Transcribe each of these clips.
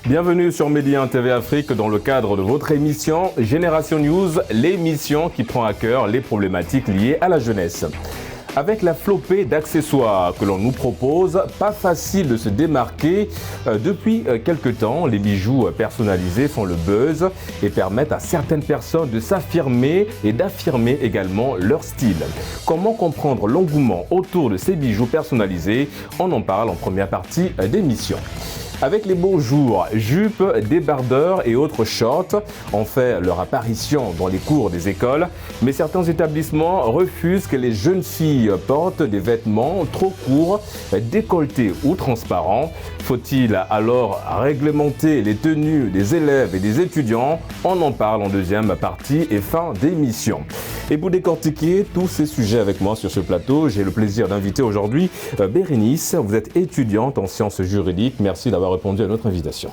Bienvenue sur Média TV Afrique dans le cadre de votre émission Génération News, l'émission qui prend à cœur les problématiques liées à la jeunesse. Avec la flopée d'accessoires que l'on nous propose, pas facile de se démarquer. Depuis quelque temps, les bijoux personnalisés font le buzz et permettent à certaines personnes de s'affirmer et d'affirmer également leur style. Comment comprendre l'engouement autour de ces bijoux personnalisés? On en parle en première partie d'émission. Avec les beaux jours, jupes, débardeurs et autres shorts ont fait leur apparition dans les cours des écoles, mais certains établissements refusent que les jeunes filles portent des vêtements trop courts, décolletés ou transparents. Faut-il alors réglementer les tenues des élèves et des étudiants? On en parle en deuxième partie et fin d'émission. Et pour décortiquer tous ces sujets avec moi sur ce plateau, j'ai le plaisir d'inviter aujourd'hui Bérénice. Vous êtes étudiante en sciences juridiques. Merci d'avoir répondu à notre invitation.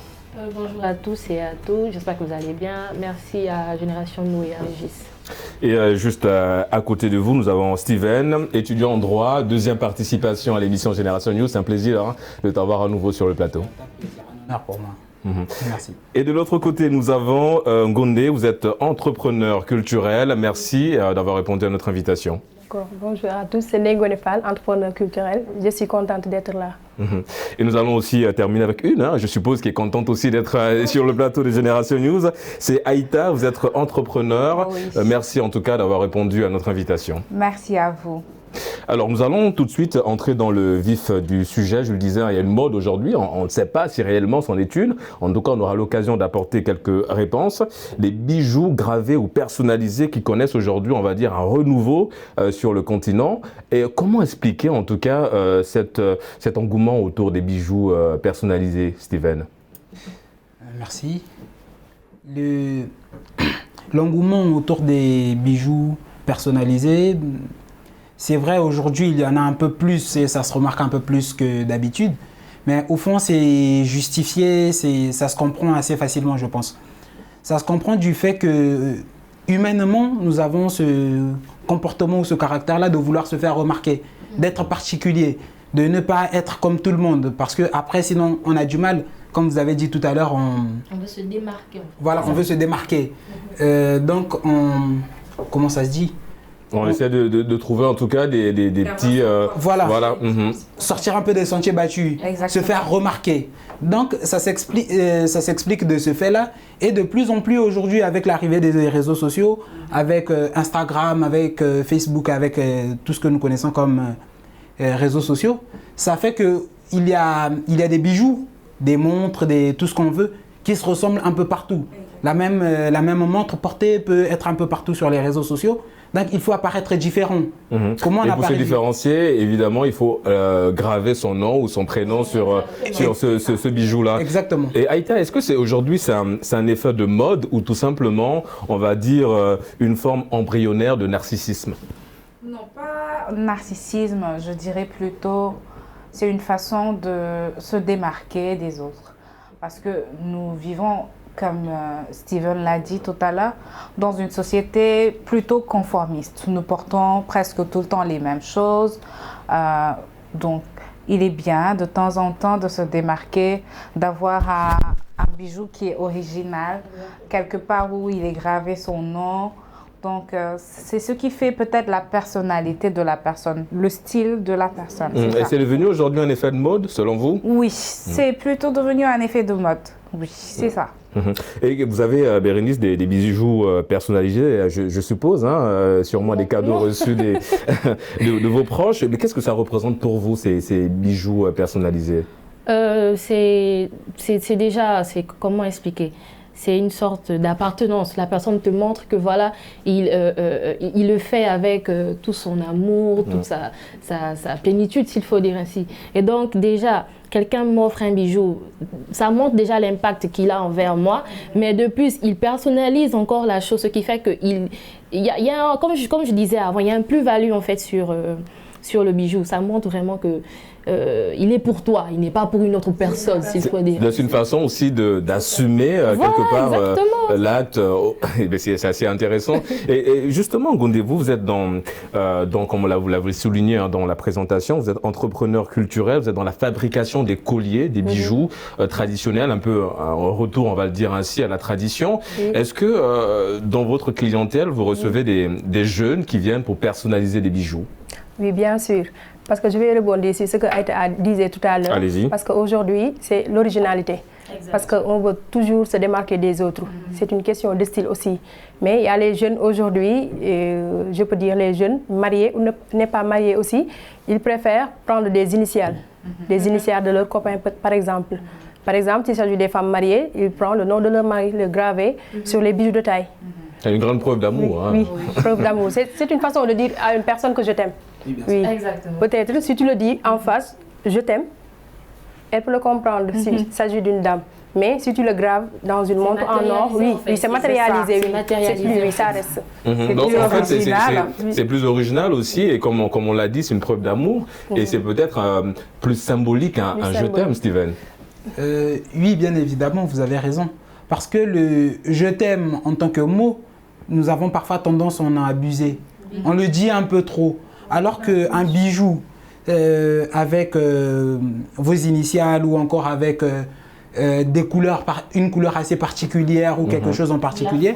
Bonjour à tous et à toutes, j'espère que vous allez bien. Merci à Génération News et à Régis. Et juste à côté de vous, nous avons Steven, étudiant en droit, deuxième participation à l'émission Génération News. C'est un plaisir de t'avoir à nouveau sur le plateau. C'est un honneur pour moi. Merci. Et de l'autre côté, nous avons Ngondé, vous êtes entrepreneur culturel. Merci d'avoir répondu à notre invitation. Bonjour à tous, c'est Ngondé Fall, entrepreneur culturel. Je suis contente d'être là. Et nous allons aussi terminer avec une, je suppose, qui est contente aussi d'être sur le plateau de Génération News. C'est Aïta, vous êtes entrepreneur. Oui. Merci en tout cas d'avoir répondu à notre invitation. Merci à vous. Alors nous allons tout de suite entrer dans le vif du sujet. Je le disais, il y a une mode aujourd'hui, on ne sait pas si réellement c'en est une. En tout cas, on aura l'occasion d'apporter quelques réponses. Les bijoux gravés ou personnalisés qui connaissent aujourd'hui, on va dire, un renouveau sur le continent. Et comment expliquer en tout cas cet engouement autour des bijoux personnalisés, Steven? Merci. L'engouement autour des bijoux personnalisés, c'est vrai, aujourd'hui, il y en a un peu plus et ça se remarque un peu plus que d'habitude. Mais au fond, c'est justifié, ça se comprend assez facilement, je pense. Ça se comprend du fait que, humainement, nous avons ce comportement ou ce caractère-là de vouloir se faire remarquer, d'être particulier, de ne pas être comme tout le monde. Parce qu'après, sinon, on a du mal. Comme vous avez dit tout à l'heure, on veut se démarquer. Voilà, on veut se démarquer. Donc, comment ça se dit? On essaie de trouver en tout cas des petits... Voilà. Sortir un peu des sentiers battus, Exactement. Se faire remarquer. Donc ça s'explique de ce fait-là. Et de plus en plus aujourd'hui, avec l'arrivée des réseaux sociaux, avec Instagram, avec Facebook, avec tout ce que nous connaissons comme réseaux sociaux, ça fait qu'il y a des bijoux, des montres, tout ce qu'on veut, qui se ressemblent un peu partout. La même montre portée peut être un peu partout sur les réseaux sociaux. Donc, il faut apparaître différent. Comment on Et pour se différencier, évidemment, il faut graver son nom ou son prénom sur ce bijou-là. Exactement. Et Aïta, est-ce que aujourd'hui c'est un effet de mode ou tout simplement, on va dire, une forme embryonnaire de narcissisme? Non, pas narcissisme, je dirais plutôt, c'est une façon de se démarquer des autres. Parce que nous vivons, comme Steven l'a dit tout à l'heure, dans une société plutôt conformiste. Nous portons presque tout le temps les mêmes choses. Donc, il est bien de temps en temps de se démarquer, d'avoir un bijou qui est original, quelque part où il est gravé son nom. Donc, c'est ce qui fait peut-être la personnalité de la personne, le style de la personne. Et c'est devenu aujourd'hui un effet de mode, selon vous? Oui, c'est plutôt devenu un effet de mode. Oui, c'est ça. Et vous avez, Bérénice, des bijoux personnalisés, je suppose, sûrement des cadeaux reçus de vos proches. Mais qu'est-ce que ça représente pour vous, ces bijoux personnalisés? C'est déjà, comment expliquer? C'est une sorte d'appartenance. La personne te montre que voilà, il le fait avec tout son amour, toute sa plénitude, s'il faut dire ainsi. Et donc déjà, quelqu'un m'offre un bijou, ça montre déjà l'impact qu'il a envers moi, mais de plus, il personnalise encore la chose, ce qui fait que comme je disais avant, il y a un plus-value en fait sur sur le bijou. Ça montre vraiment que il est pour toi, il n'est pas pour une autre personne, s'il faut dire. C'est une façon aussi d'assumer quelque part l'acte. C'est assez intéressant. Et justement, Ngoundé, vous êtes comme vous l'avez souligné dans la présentation, vous êtes entrepreneur culturel, vous êtes dans la fabrication des colliers, des bijoux traditionnels, un peu un retour, on va le dire ainsi, à la tradition. Est-ce que dans votre clientèle, vous recevez des jeunes qui viennent pour personnaliser des bijoux? Oui, bien sûr. Parce que je vais rebondir sur ce que Aïta disait tout à l'heure. Allez-y. Parce qu'aujourd'hui, c'est l'originalité. Parce qu'on veut toujours se démarquer des autres. C'est une question de style aussi. Mais il y a les jeunes aujourd'hui, je peux dire les jeunes, mariés ou n'est pas mariés aussi, ils préfèrent prendre des initiales. Des initiales de leurs copains, par exemple. Par exemple, s'il s'agit des femmes mariées, ils prennent le nom de leur mari, le gravé sur les bijoux de taille. C'est une grande preuve d'amour. Oui, preuve d'amour. C'est une façon de dire à une personne que je t'aime. Oui, exactement. Peut-être si tu le dis en face, je t'aime, elle peut le comprendre s'il s'agit d'une dame. Mais si tu le graves dans une montre en or, oui, c'est matérialisé. Oui, ça reste. Donc en fait, c'est plus original aussi, et comme on l'a dit, c'est une preuve d'amour, et c'est peut-être plus symbolique un je t'aime, Steven. Oui, bien évidemment, vous avez raison. Parce que le je t'aime en tant que mot, nous avons parfois tendance à en abuser. On le dit un peu trop. Alors qu'un bijou avec vos initiales ou encore avec des couleurs, une couleur assez particulière ou quelque chose en particulier,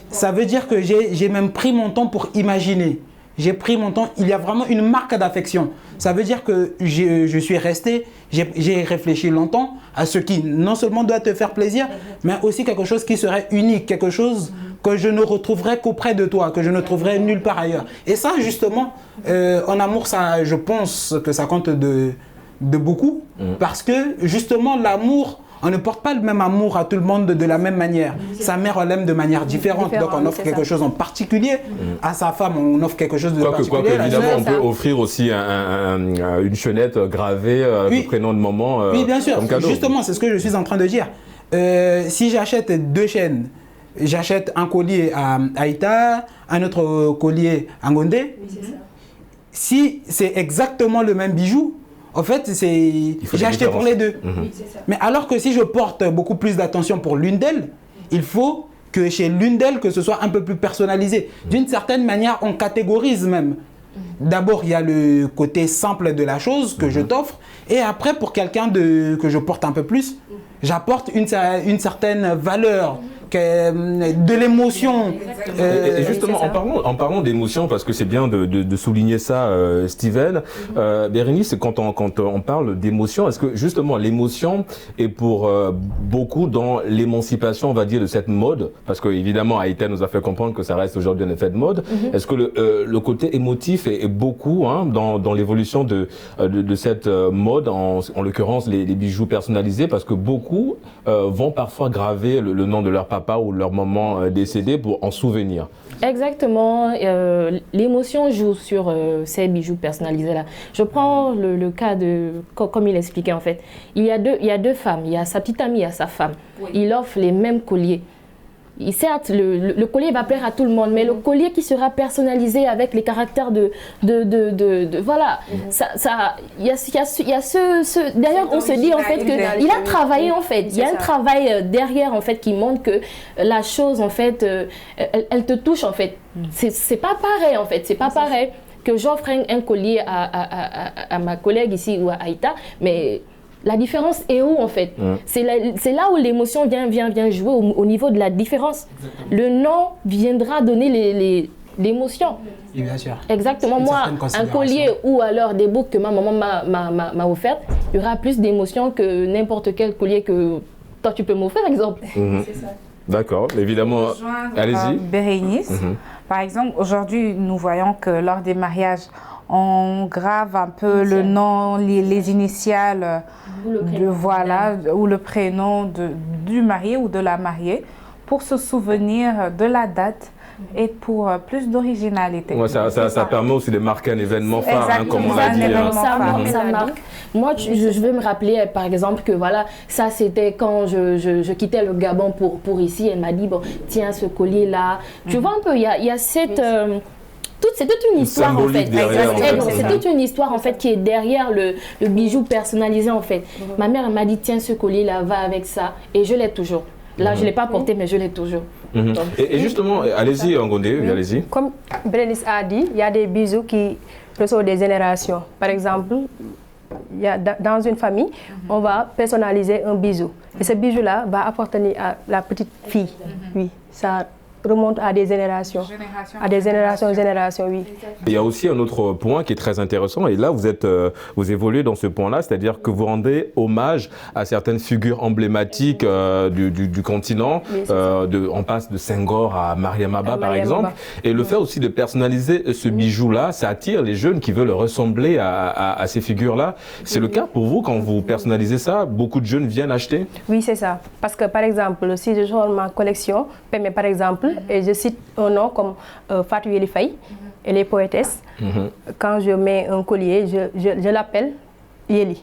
ça veut dire que j'ai même pris mon temps pour imaginer. J'ai pris mon temps, il y a vraiment une marque d'affection. Ça veut dire que je suis resté, j'ai réfléchi longtemps à ce qui non seulement doit te faire plaisir, mais aussi quelque chose qui serait unique, quelque chose que je ne retrouverais qu'auprès de toi, que je ne trouverais nulle part ailleurs. Et ça, justement, en amour, ça, je pense que ça compte de beaucoup, parce que justement, l'amour, on ne porte pas le même amour à tout le monde de la même manière. Sa mère, on l'aime de manière différente. Donc, on offre quelque chose en particulier. À sa femme, on offre quelque chose de particulier. Quoique, évidemment, on peut offrir aussi une chaînette gravée, le prénom de maman, oui, bien sûr. comme cadeau. Justement, c'est ce que je suis en train de dire. Si j'achète 2 chaînes, j'achète un collier à Aïta, un autre collier à Ngoundé. Si c'est exactement le même bijou, en fait, j'ai acheté pour les deux. Mais alors que si je porte beaucoup plus d'attention pour l'une d'elles, il faut que chez l'une d'elles, que ce soit un peu plus personnalisé. D'une certaine manière, on catégorise même. D'abord, il y a le côté simple de la chose que je t'offre. Et après, pour quelqu'un que je porte un peu plus, j'apporte une certaine valeur, de l'émotion. Et justement, en parlant d'émotion, parce que c'est bien de souligner ça, Steven, Bérénice, quand on parle d'émotion, est-ce que justement l'émotion est pour beaucoup dans l'émancipation, on va dire, de cette mode? Parce que évidemment, Aïta nous a fait comprendre que ça reste aujourd'hui un effet de mode. Est-ce que le côté émotif est beaucoup dans l'évolution de cette mode, en l'occurrence les bijoux personnalisés, parce que beaucoup vont parfois graver le nom de leur papa ou leur maman décédé pour en souvenir. Exactement. L'émotion joue sur ces bijoux personnalisés-là. Je prends le cas comme il expliquait en fait. Il y a deux femmes. Il y a sa petite amie, il y a sa femme. Il offre les mêmes colliers. Certes, le collier va plaire à tout le monde, mais le collier qui sera personnalisé avec les caractères voilà, il y a ce derrière, on se dit en fait que il a travaillé en fait, il y a un travail derrière en fait qui montre que la chose en fait, elle te touche en fait. C'est pas pareil en fait, c'est pas pareil que j'offre un collier à ma collègue ici ou à Aïta, mais la différence est où en fait? C'est là où l'émotion vient jouer au niveau de la différence. Exactement. Le nom viendra donner l'émotion. Oui, bien sûr. Exactement. Moi, un collier ou alors des boucles que ma maman m'a offert, il y aura plus d'émotion que n'importe quel collier que toi tu peux m'offrir, par exemple. C'est ça. D'accord, évidemment. Allez-y. Bérénice. Par exemple, aujourd'hui, nous voyons que lors des mariages, on grave un peu le nom, les initiales, ou le prénom du marié ou de la mariée pour se souvenir de la date et pour plus d'originalité. Ouais, ça permet aussi de marquer un événement phare, comme on l'a dit. Ça marque. Moi, je veux me rappeler, par exemple, que voilà, ça c'était quand je quittais le Gabon pour ici. Elle m'a dit, bon, tiens, ce collier-là. Tu vois un peu, il y a cette... C'est toute une histoire en fait. Symbolique derrière, en fait. C'est toute une histoire en fait qui est derrière le bijou personnalisé en fait. Ma mère m'a dit tiens ce collier là, va avec ça et je l'ai toujours. Là je l'ai pas porté mais je l'ai toujours. Donc, Et justement, allez-y Ngondé, allez-y. Comme Bérénice a dit, il y a des bijoux qui reçoivent des générations. Par exemple, il y a, dans une famille, on va personnaliser un bijou. Et ce bijou-là va appartenir à la petite fille. Oui, ça remonte à des générations. À des générations, oui. Il y a aussi un autre point qui est très intéressant, et là vous évoluez dans ce point-là, c'est-à-dire que vous rendez hommage à certaines figures emblématiques du continent, Oui, on passe de Senghor à Mariam Abba par exemple, et le fait aussi de personnaliser ce bijou-là, ça attire les jeunes qui veulent ressembler à ces figures-là. C'est le cas pour vous quand vous personnalisez ça, beaucoup de jeunes viennent acheter? Oui, c'est ça. Parce que par exemple, si je sors ma collection, mais par exemple, et je cite un nom comme Fatou Yeli Faye, elle est poétesse. Quand je mets un collier, je l'appelle Yeli.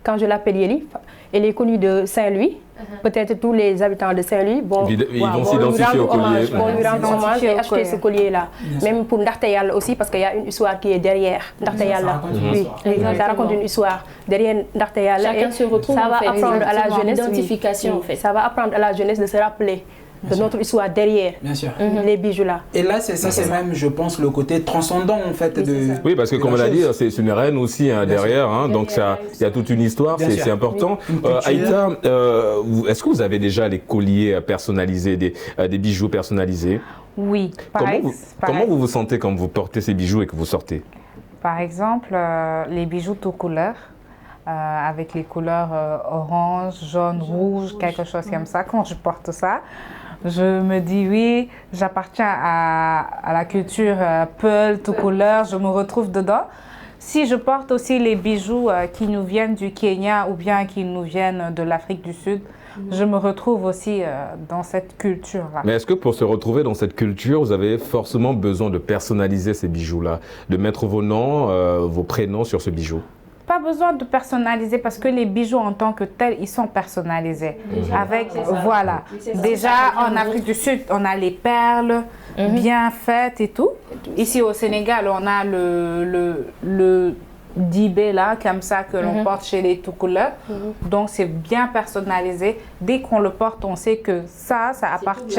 Quand je l'appelle Yeli, elle est connue de Saint-Louis. Peut-être tous les habitants de Saint-Louis vont s'identifier au collier. Vont lui rendre hommage et acheter ce collier-là. Même pour Ndakhte Yalla aussi, parce qu'il y a une histoire qui est derrière Ndakhte Yalla. Oui, ça raconte une histoire derrière Ndakhte Yalla. Chacun se retrouve ça va en fait, apprendre à la jeunesse, l'identification en fait. Ça va apprendre à la jeunesse de se rappeler de notre histoire derrière les bijoux là. Et là, c'est même, je pense, le côté transcendant en fait de. Oui, parce que comme on l'a dit, c'est une reine aussi derrière, donc il y a toute une histoire, c'est important. Aïta, est-ce que vous avez déjà les colliers personnalisés, des bijoux personnalisés? Oui. Comment vous vous sentez quand vous portez ces bijoux et que vous sortez? Par exemple, les bijoux tout couleur. Avec les couleurs orange, jaune, rouge, quelque chose comme ça. Quand je porte ça, je me dis oui, j'appartiens à la culture Peul, tout couleur, je me retrouve dedans. Si je porte aussi les bijoux qui nous viennent du Kenya ou bien qui nous viennent de l'Afrique du Sud, je me retrouve aussi dans cette culture-là. Mais est-ce que pour se retrouver dans cette culture, vous avez forcément besoin de personnaliser ces bijoux-là, de mettre vos noms, vos prénoms sur ce bijou? Pas besoin de personnaliser parce que les bijoux en tant que tels, ils sont personnalisés. Avec, voilà. Déjà, en Afrique du Sud, on a les perles bien faites et tout. Ici au Sénégal, on a le dibé là, comme ça, que l'on porte chez les tout couleurs. Donc, c'est bien personnalisé. Dès qu'on le porte, on sait que ça appartient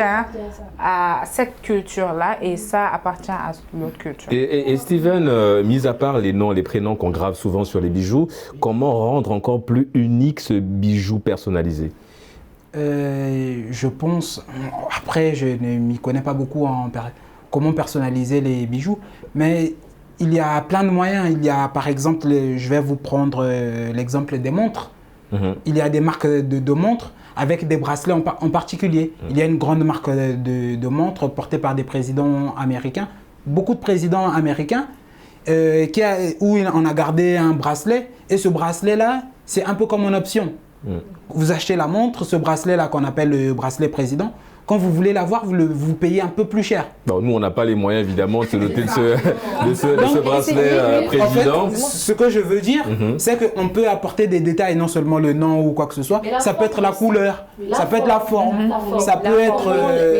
à cette culture-là et ça appartient à l'autre culture. Et Steven, mis à part les noms et les prénoms qu'on grave souvent sur les bijoux, comment rendre encore plus unique ce bijou personnalisé? Je pense, après je ne m'y connais pas beaucoup en comment personnaliser les bijoux, mais il y a plein de moyens. Il y a par exemple, je vais vous prendre l'exemple des montres. Il y a des marques de montres avec des bracelets en particulier. Il y a une grande marque de montres portée par des présidents américains. Beaucoup de présidents américains où on a gardé un bracelet. Et ce bracelet-là, c'est un peu comme une option. Vous achetez la montre, ce bracelet-là qu'on appelle le bracelet président. Quand vous voulez l'avoir, vous payez un peu plus cher. Bon, nous, on n'a pas les moyens, évidemment, de se doter de ce bracelet président. En fait, ce que je veux dire, c'est qu'on peut apporter des détails, non seulement le nom ou quoi que ce soit. Ça peut être la couleur, ça peut être la forme, ça peut être...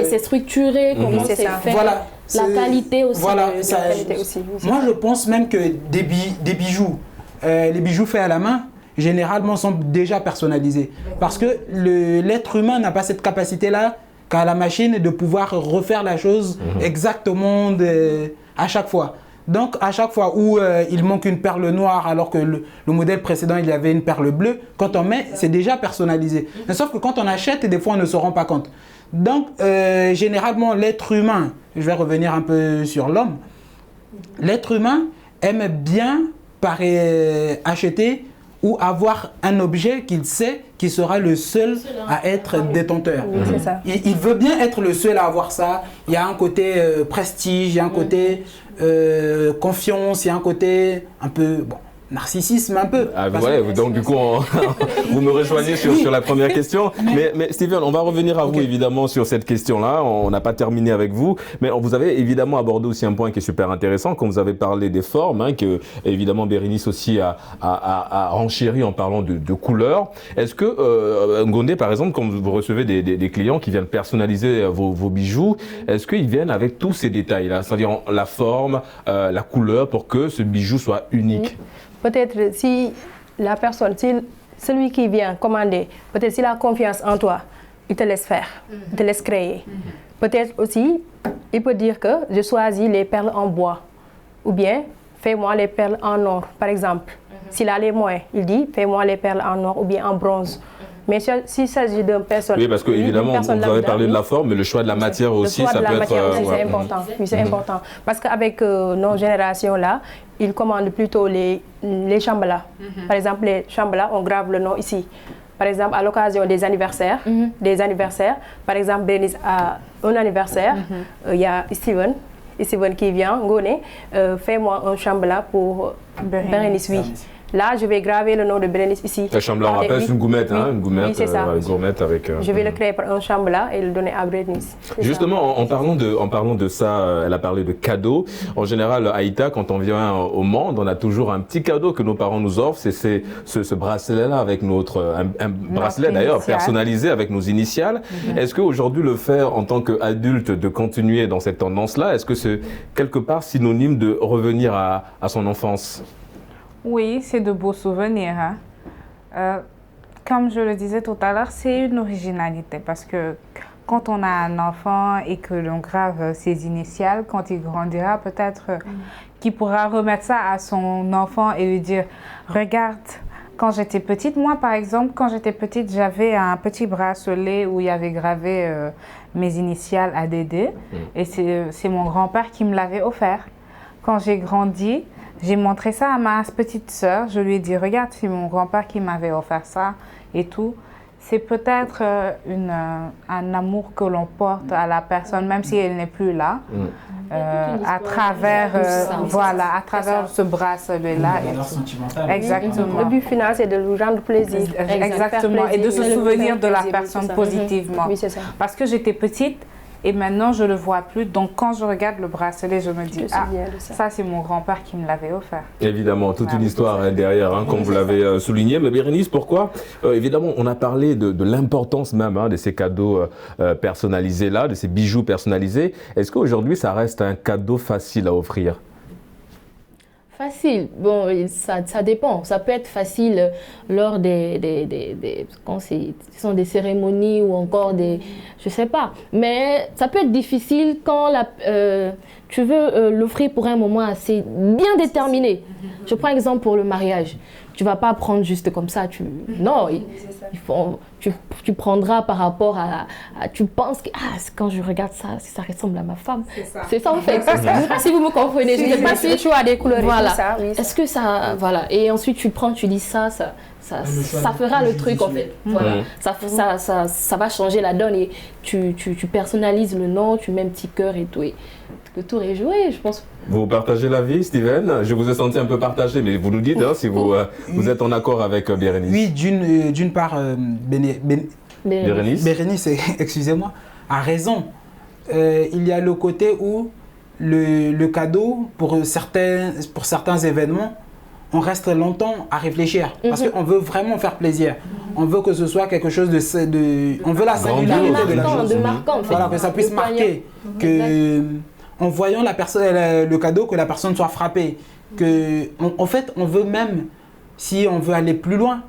c'est structuré, comment c'est fait. Voilà. La qualité aussi. Voilà, moi, je pense même que des bijoux, les bijoux faits à la main, généralement sont déjà personnalisés. Parce que l'être humain n'a pas cette capacité-là qu'à la machine de pouvoir refaire la chose exactement à chaque fois. Donc, à chaque fois où il manque une perle noire alors que le modèle précédent, il y avait une perle bleue, quand on met, c'est déjà personnalisé. Mais sauf que quand on achète, des fois, on ne se rend pas compte. Donc, généralement, l'être humain, je vais revenir un peu sur l'homme, l'être humain aime bien acheter ou avoir un objet qu'il sait qui sera le seul à être détenteur. Oui, c'est ça. Il veut bien être le seul à avoir ça. Il y a un côté prestige, il y a un côté confiance, il y a un côté un peu... Bon, narcissisme un peu. Ah, ouais, donc du coup, vous me rejoignez sur la première question. Mais Steven, on va revenir à vous évidemment sur cette question-là. On n'a pas terminé avec vous, mais vous avez évidemment abordé aussi un point qui est super intéressant quand vous avez parlé des formes, hein, que évidemment Bérénice aussi a renchéri en parlant de couleurs. Est-ce que Ngonde, par exemple, quand vous recevez des clients qui viennent personnaliser vos bijoux, est-ce qu'ils viennent avec tous ces détails-là, c'est-à-dire la forme, la couleur, pour que ce bijou soit unique? Peut-être si la personne, si celui qui vient commander, peut-être s'il a confiance en toi, il te laisse faire, il te laisse créer. Peut-être aussi, il peut dire que je choisis les perles en bois ou bien fais-moi les perles en or, par exemple. S'il a les moyens, il dit fais-moi les perles en or ou bien en bronze. Mais s'il s'agit d'une personne... Oui, parce que évidemment, vous avez parlé de la forme, mais le choix de la matière aussi, ça peut être... c'est important. Oui, c'est important. Parce qu'avec nos générations-là, ils commandent plutôt les chamblas. Par exemple, les chamblas, on grave le nom ici. Par exemple, à l'occasion des anniversaires, par exemple, Bérénice a un anniversaire, il y a Steven qui vient, Ngone, fais-moi un chambla pour Bérénice, oui. Là, je vais graver le nom de Bérénice ici. La chambla, on rappelle, c'est une gourmette, oui, hein, une gourmette, oui, c'est ça. une gourmette avec... Je vais le créer par un chambla et le donner à Bérénice. Justement, en parlant de ça, elle a parlé de cadeaux. En général, Aïta, quand on vient au monde, on a toujours un petit cadeau que nos parents nous offrent. C'est ce bracelet-là avec un bracelet d'ailleurs personnalisé avec nos initiales. Est-ce qu'aujourd'hui, le fait en tant qu'adulte de continuer dans cette tendance-là, est-ce que c'est quelque part synonyme de revenir à son enfance? Oui, c'est de beaux souvenirs. Hein. Comme je le disais tout à l'heure, c'est une originalité parce que quand on a un enfant et que l'on grave ses initiales, quand il grandira, peut-être qu'il pourra remettre ça à son enfant et lui dire « Regarde, quand j'étais petite, moi par exemple, quand j'étais petite, j'avais un petit bracelet où il y avait gravé mes initiales ADD et c'est mon grand-père qui me l'avait offert. Quand j'ai grandi, j'ai montré ça à ma petite sœur. Je lui ai dit, regarde, c'est mon grand-père qui m'avait offert ça et tout. C'est peut-être un amour que l'on porte à la personne, même si elle n'est plus là, à travers, à travers ce bracelet-là. Exactement. Le but final, c'est de lui rendre plaisir. Exactement. Et de se souvenir de la personne positivement. Oui, c'est ça. Parce que j'étais petite. Et maintenant, je ne le vois plus. Donc, quand je regarde le bracelet, je me dis, ça c'est mon grand-père qui me l'avait offert. Évidemment, toute une histoire derrière, hein, comme vous l'avez souligné. Mais Bérénice, pourquoi évidemment, on a parlé de l'importance même de ces cadeaux personnalisés-là, de ces bijoux personnalisés. Est-ce qu'aujourd'hui, ça reste un cadeau facile à offrir ? Facile, bon, ça dépend. Ça peut être facile lors quand ce sont des cérémonies ou encore je sais pas. Mais ça peut être difficile quand tu veux l'offrir pour un moment assez bien déterminé. Je prends exemple pour le mariage. Tu vas pas prendre juste comme ça. Non, tu prendras par rapport à tu penses que quand je regarde ça, ça ressemble à ma femme. C'est ça en fait. Je sais pas si vous me comprenez. Je sais pas si tu as des couleurs. Voilà. Et tout ça, oui, est-ce que ça voilà. Et ensuite tu prends, tu dis ça fera le truc en fait. Voilà. Ça va changer la donne et tu personnalises le nom, tu mets un petit cœur et tout. Et le tour est joué, je pense. Vous partagez l'avis, Steven? Je vous ai senti un peu partagé, mais vous nous dites si vous êtes en accord avec Bérénice. Oui, d'une part, Bérénice, excusez-moi, a raison. Il y a le côté où le cadeau, pour certains événements, on reste longtemps à réfléchir parce qu'on veut vraiment faire plaisir. On veut que ce soit quelque chose on veut la singularité de la chose. Marquant, voilà, que ça puisse marquer. En voyant le cadeau, que la personne soit frappée. En fait, on veut même, si on veut aller plus loin,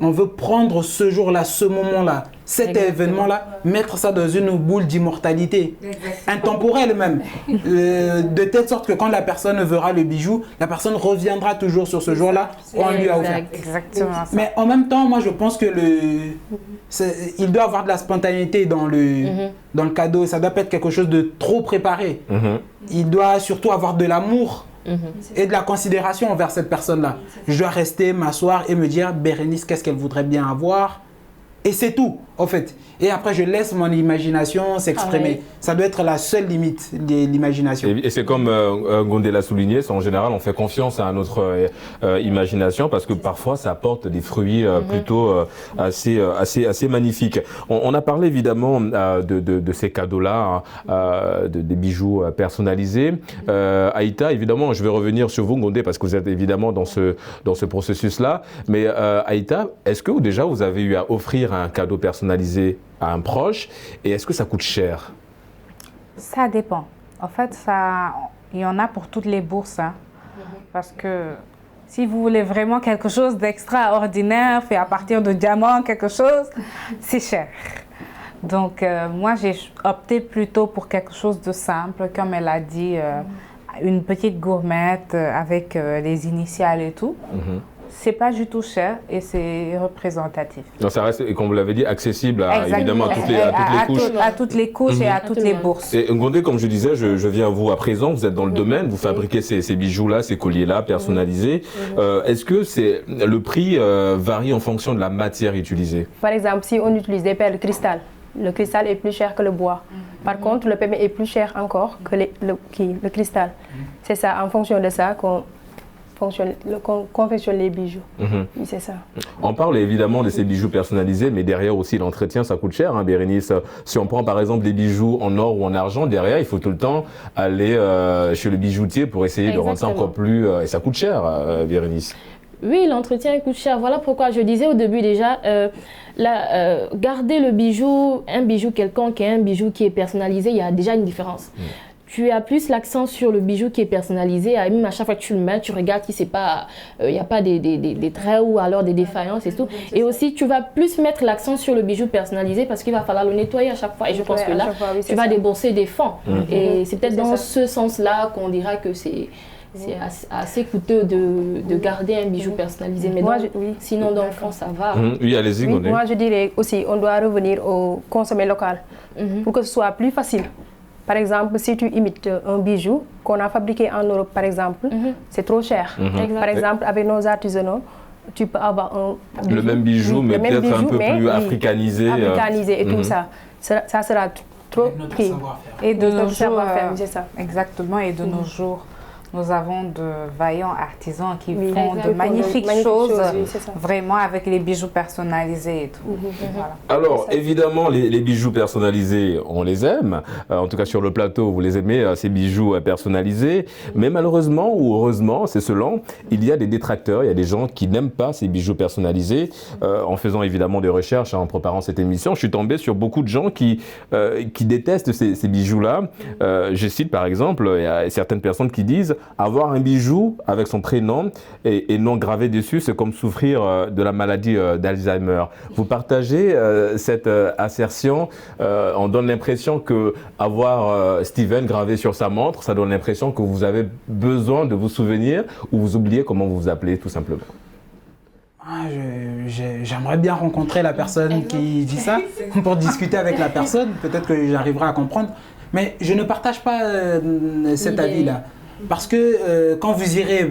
on veut prendre ce jour-là, ce moment-là, cet événement-là, mettre ça dans une boule d'immortalité, intemporelle même, de telle sorte que quand la personne verra le bijou, la personne reviendra toujours sur ce jour-là qu'on lui a offert. Exactement. Mais en même temps, moi je pense que il doit avoir de la spontanéité dans le cadeau. Ça doit pas être quelque chose de trop préparé. Il doit surtout avoir de l'amour et de la considération envers cette personne-là. Je dois rester, m'asseoir et me dire, Bérénice, qu'est-ce qu'elle voudrait bien avoir? Et c'est tout, en fait. Et après, je laisse mon imagination s'exprimer. Ça doit être la seule limite de l'imagination. Et c'est comme Gondé l'a souligné, c'est en général, on fait confiance à notre imagination parce que parfois, ça apporte des fruits plutôt assez magnifiques. On a parlé évidemment de ces cadeaux-là, des bijoux personnalisés. Aïta, évidemment, je vais revenir sur vous, Gondé, parce que vous êtes évidemment dans ce processus-là. Mais Aïta, est-ce que déjà vous avez eu à offrir un cadeau personnalisé à un proche et est-ce que ça coûte cher? Ça dépend. En fait, il y en a pour toutes les bourses. Hein. Parce que si vous voulez vraiment quelque chose d'extraordinaire, fait à partir de diamants, quelque chose, c'est cher. Donc, moi, j'ai opté plutôt pour quelque chose de simple, comme elle a dit, une petite gourmette avec les initiales et tout. C'est pas du tout cher et c'est représentatif. Donc ça reste, comme vous l'avez dit, accessible évidemment à toutes les couches. À toutes les couches et à toutes les bourses. Et Gondé, comme je disais, je viens à vous à présent, vous êtes dans le domaine, vous fabriquez ces bijoux-là, ces colliers-là personnalisés. Est-ce que le prix varie en fonction de la matière utilisée? Par exemple, si on utilise des perles de cristal, le cristal est plus cher que le bois. Par contre, le PME est plus cher encore que le cristal. C'est ça, en fonction de ça qu'on confectionne les bijoux. Oui, c'est ça. On parle évidemment de ces bijoux personnalisés, mais derrière aussi l'entretien, ça coûte cher, hein, Bérénice. Si on prend par exemple des bijoux en or ou en argent, derrière, il faut tout le temps aller chez le bijoutier pour essayer de rendre ça encore plus... et ça coûte cher, Bérénice. Oui, l'entretien coûte cher. Voilà pourquoi je disais au début déjà, garder le bijou, un bijou quelconque et un bijou qui est personnalisé, il y a déjà une différence. Tu as plus l'accent sur le bijou qui est personnalisé. Même à chaque fois que tu le mets, tu regardes si c'est pas, il n'y a pas des traits ou alors des défaillances et tout. Et aussi, tu vas plus mettre l'accent sur le bijou personnalisé parce qu'il va falloir le nettoyer à chaque fois. Et je pense que là, tu vas débourser des fonds. Et c'est peut-être dans ce sens-là qu'on dira que c'est assez coûteux de garder un bijou personnalisé. Mais sinon, dans le fond, ça va. Oui, allez-y, Gondé. Moi, je dirais aussi, on doit revenir au consommer local pour que ce soit plus facile. Par exemple, si tu imites un bijou qu'on a fabriqué en Europe, par exemple, c'est trop cher. Par exemple, avec nos artisanaux, tu peux avoir le même bijou, mais peut-être un peu plus africanisé. Africanisé et tout ça. Ça sera trop prix. Et de nos jours, c'est ça. Exactement, et de nos jours, nous avons de vaillants artisans qui font de magnifiques choses, vraiment avec les bijoux personnalisés et tout. Voilà. Alors, évidemment, les bijoux personnalisés, on les aime. En tout cas, sur le plateau, vous les aimez, ces bijoux personnalisés. Mais malheureusement ou heureusement, c'est selon, il y a des détracteurs, il y a des gens qui n'aiment pas ces bijoux personnalisés. En faisant évidemment des recherches, en préparant cette émission, je suis tombé sur beaucoup de gens qui détestent ces bijoux-là. Je cite par exemple, il y a certaines personnes qui disent avoir un bijou avec son prénom et non gravé dessus, c'est comme souffrir de la maladie d'Alzheimer. Vous partagez cette assertion? On donne l'impression que avoir Steven gravé sur sa montre, ça donne l'impression que vous avez besoin de vous souvenir ou vous oubliez comment vous vous appelez tout simplement. J'aimerais bien rencontrer la personne qui dit ça pour discuter avec la personne. Peut-être que j'arriverai à comprendre. Mais je ne partage pas cet avis-là. Parce que quand vous irez,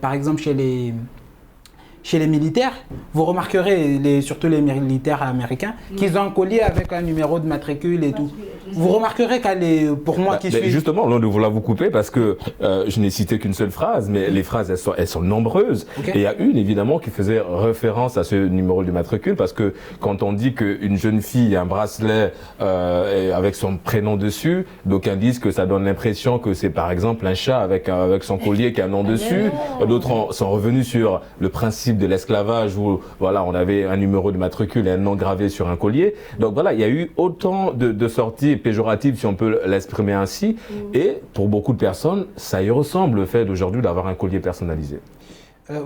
par exemple, chez les militaires, vous remarquerez, surtout les militaires américains, qu'ils ont un collier avec un numéro de matricule et tout. Vous remarquerez qu'elle est, pour moi qui suis... Justement, on va vous couper parce que je n'ai cité qu'une seule phrase, mais les phrases, elles sont nombreuses. Okay. Et il y a une, évidemment, qui faisait référence à ce numéro de matricule parce que quand on dit qu'une jeune fille a un bracelet avec son prénom dessus, d'aucuns disent que ça donne l'impression que c'est par exemple un chat avec son collier qui a un nom dessus. D'autres sont revenus sur le principe de l'esclavage où voilà, on avait un numéro de matricule et un nom gravé sur un collier. Donc voilà, il y a eu autant de sorties péjoratives, si on peut l'exprimer ainsi. Et pour beaucoup de personnes, ça y ressemble le fait d'aujourd'hui d'avoir un collier personnalisé.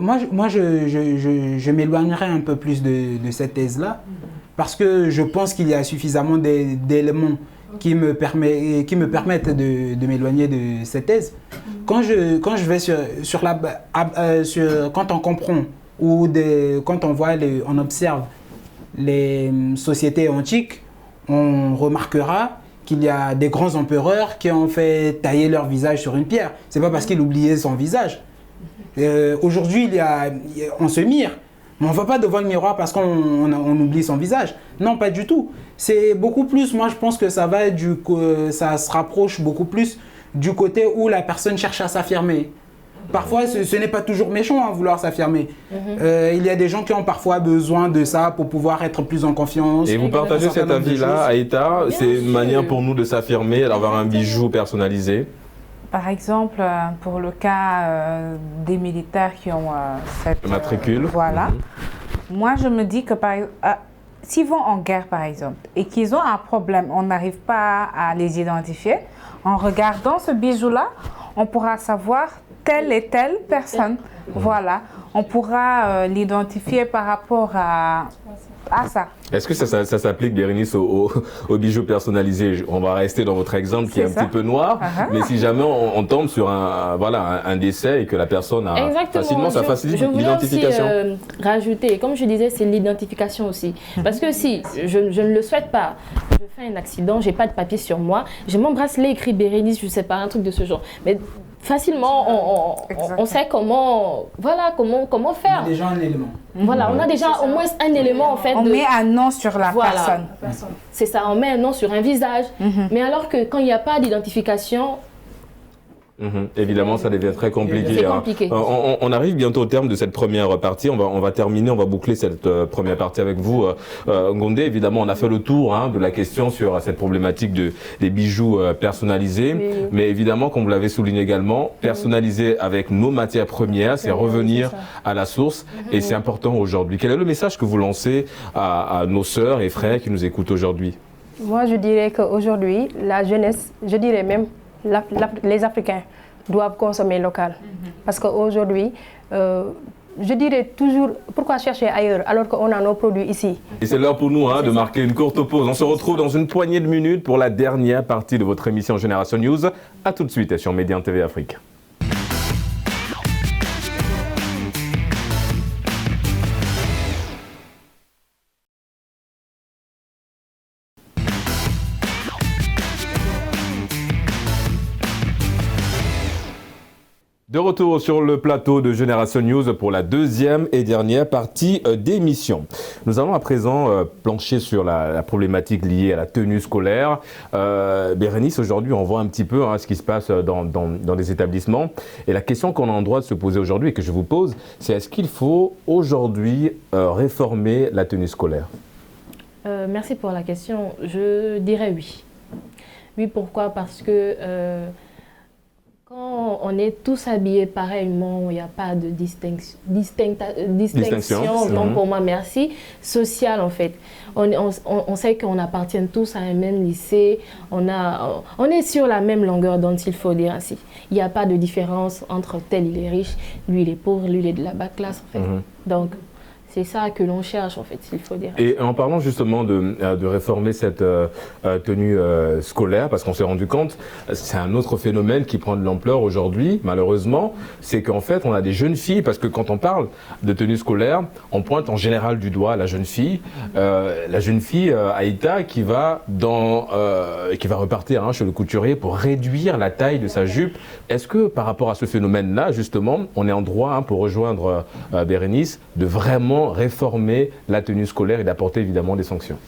Moi, je m'éloignerai un peu plus de cette thèse-là parce que je pense qu'il y a suffisamment d'éléments qui me permettent de m'éloigner de cette thèse. Quand je vais quand on comprend ou quand on voit, on observe les sociétés antiques, on remarquera qu'il y a des grands empereurs qui ont fait tailler leur visage sur une pierre. C'est pas parce qu'ils oubliaient son visage. Aujourd'hui, on se mire. Mais on ne va pas devant le miroir parce qu'on oublie son visage. Non, pas du tout. C'est beaucoup plus, moi je pense que ça se rapproche beaucoup plus du côté où la personne cherche à s'affirmer. Parfois, ce n'est pas toujours méchant vouloir s'affirmer. Il y a des gens qui ont parfois besoin de ça pour pouvoir être plus en confiance. Et vous partagez cet avis-là, Aïta? C'est une manière pour nous de s'affirmer, d'avoir un bijou personnalisé? Par exemple, pour le cas des militaires qui ont cette matricule. Voilà. Moi, je me dis que s'ils vont en guerre, par exemple, et qu'ils ont un problème, on n'arrive pas à les identifier, en regardant ce bijou-là, on pourra savoir telle et telle personne. Voilà. On pourra l'identifier par rapport à ça. Est-ce que ça s'applique, Bérénice, au bijou personnalisé? On va rester dans votre exemple qui est un petit peu noir, mais si jamais on tombe sur un décès et que la personne a facilement, ça facilite l'identification. Je voulais aussi rajouter, comme je disais, c'est l'identification aussi. Parce que si je ne le souhaite pas, je fais un accident, j'ai pas de papier sur moi, j'ai mon bracelet écrit Bérénice, je sais pas, un truc de ce genre. Mais facilement, on sait comment faire. On a déjà un élément. Voilà, on a déjà au moins un élément en fait. On met un nom sur la personne. C'est ça, on met un nom sur un visage. Mais alors que quand il n'y a pas d'identification, évidemment, ça devient très compliqué. C'est compliqué. On arrive bientôt au terme de cette première partie. On va terminer, on va boucler cette première partie avec vous, Ngondé. Évidemment, on a fait le tour de la question sur cette problématique des bijoux personnalisés. Mais évidemment, comme vous l'avez souligné également, personnaliser avec nos matières premières, c'est revenir à la source. Et c'est important aujourd'hui. Quel est le message que vous lancez à nos sœurs et frères qui nous écoutent aujourd'hui? Moi, je dirais qu'aujourd'hui, la jeunesse, je dirais même les Africains doivent consommer local. Parce qu'aujourd'hui, je dirais toujours, pourquoi chercher ailleurs alors qu'on a nos produits ici? Et c'est l'heure pour nous de marquer une courte pause. On se retrouve dans une poignée de minutes pour la dernière partie de votre émission Génération News. A tout de suite sur Médian TV Afrique. De retour sur le plateau de Génération News pour la deuxième et dernière partie d'émission. Nous allons à présent plancher sur la problématique liée à la tenue scolaire. Bérénice, aujourd'hui, on voit un petit peu ce qui se passe dans les établissements. Et la question qu'on a en droit de se poser aujourd'hui et que je vous pose, c'est est-ce qu'il faut aujourd'hui réformer la tenue scolaire? Merci pour la question. Je dirais oui. Oui, pourquoi? Parce que quand on est tous habillés pareillement, il n'y a pas de distinction, donc pour moi, merci, sociale en fait. On sait qu'on appartient tous à un même lycée, on est sur la même longueur d'onde, s'il faut dire ainsi. Il n'y a pas de différence entre tel il est riche, lui il est pauvre, lui il est de la bas classe en fait. Donc, c'est ça que l'on cherche, en fait, s'il faut dire. Et en parlant justement de réformer cette tenue scolaire, parce qu'on s'est rendu compte, c'est un autre phénomène qui prend de l'ampleur aujourd'hui, malheureusement, c'est qu'en fait, on a des jeunes filles, parce que quand on parle de tenue scolaire, on pointe en général du doigt la jeune fille Aïta, qui va repartir chez le couturier pour réduire la taille de sa jupe. Est-ce que par rapport à ce phénomène-là, justement, on est en droit, pour rejoindre Bérénice, de vraiment réformer la tenue scolaire et d'apporter évidemment des sanctions?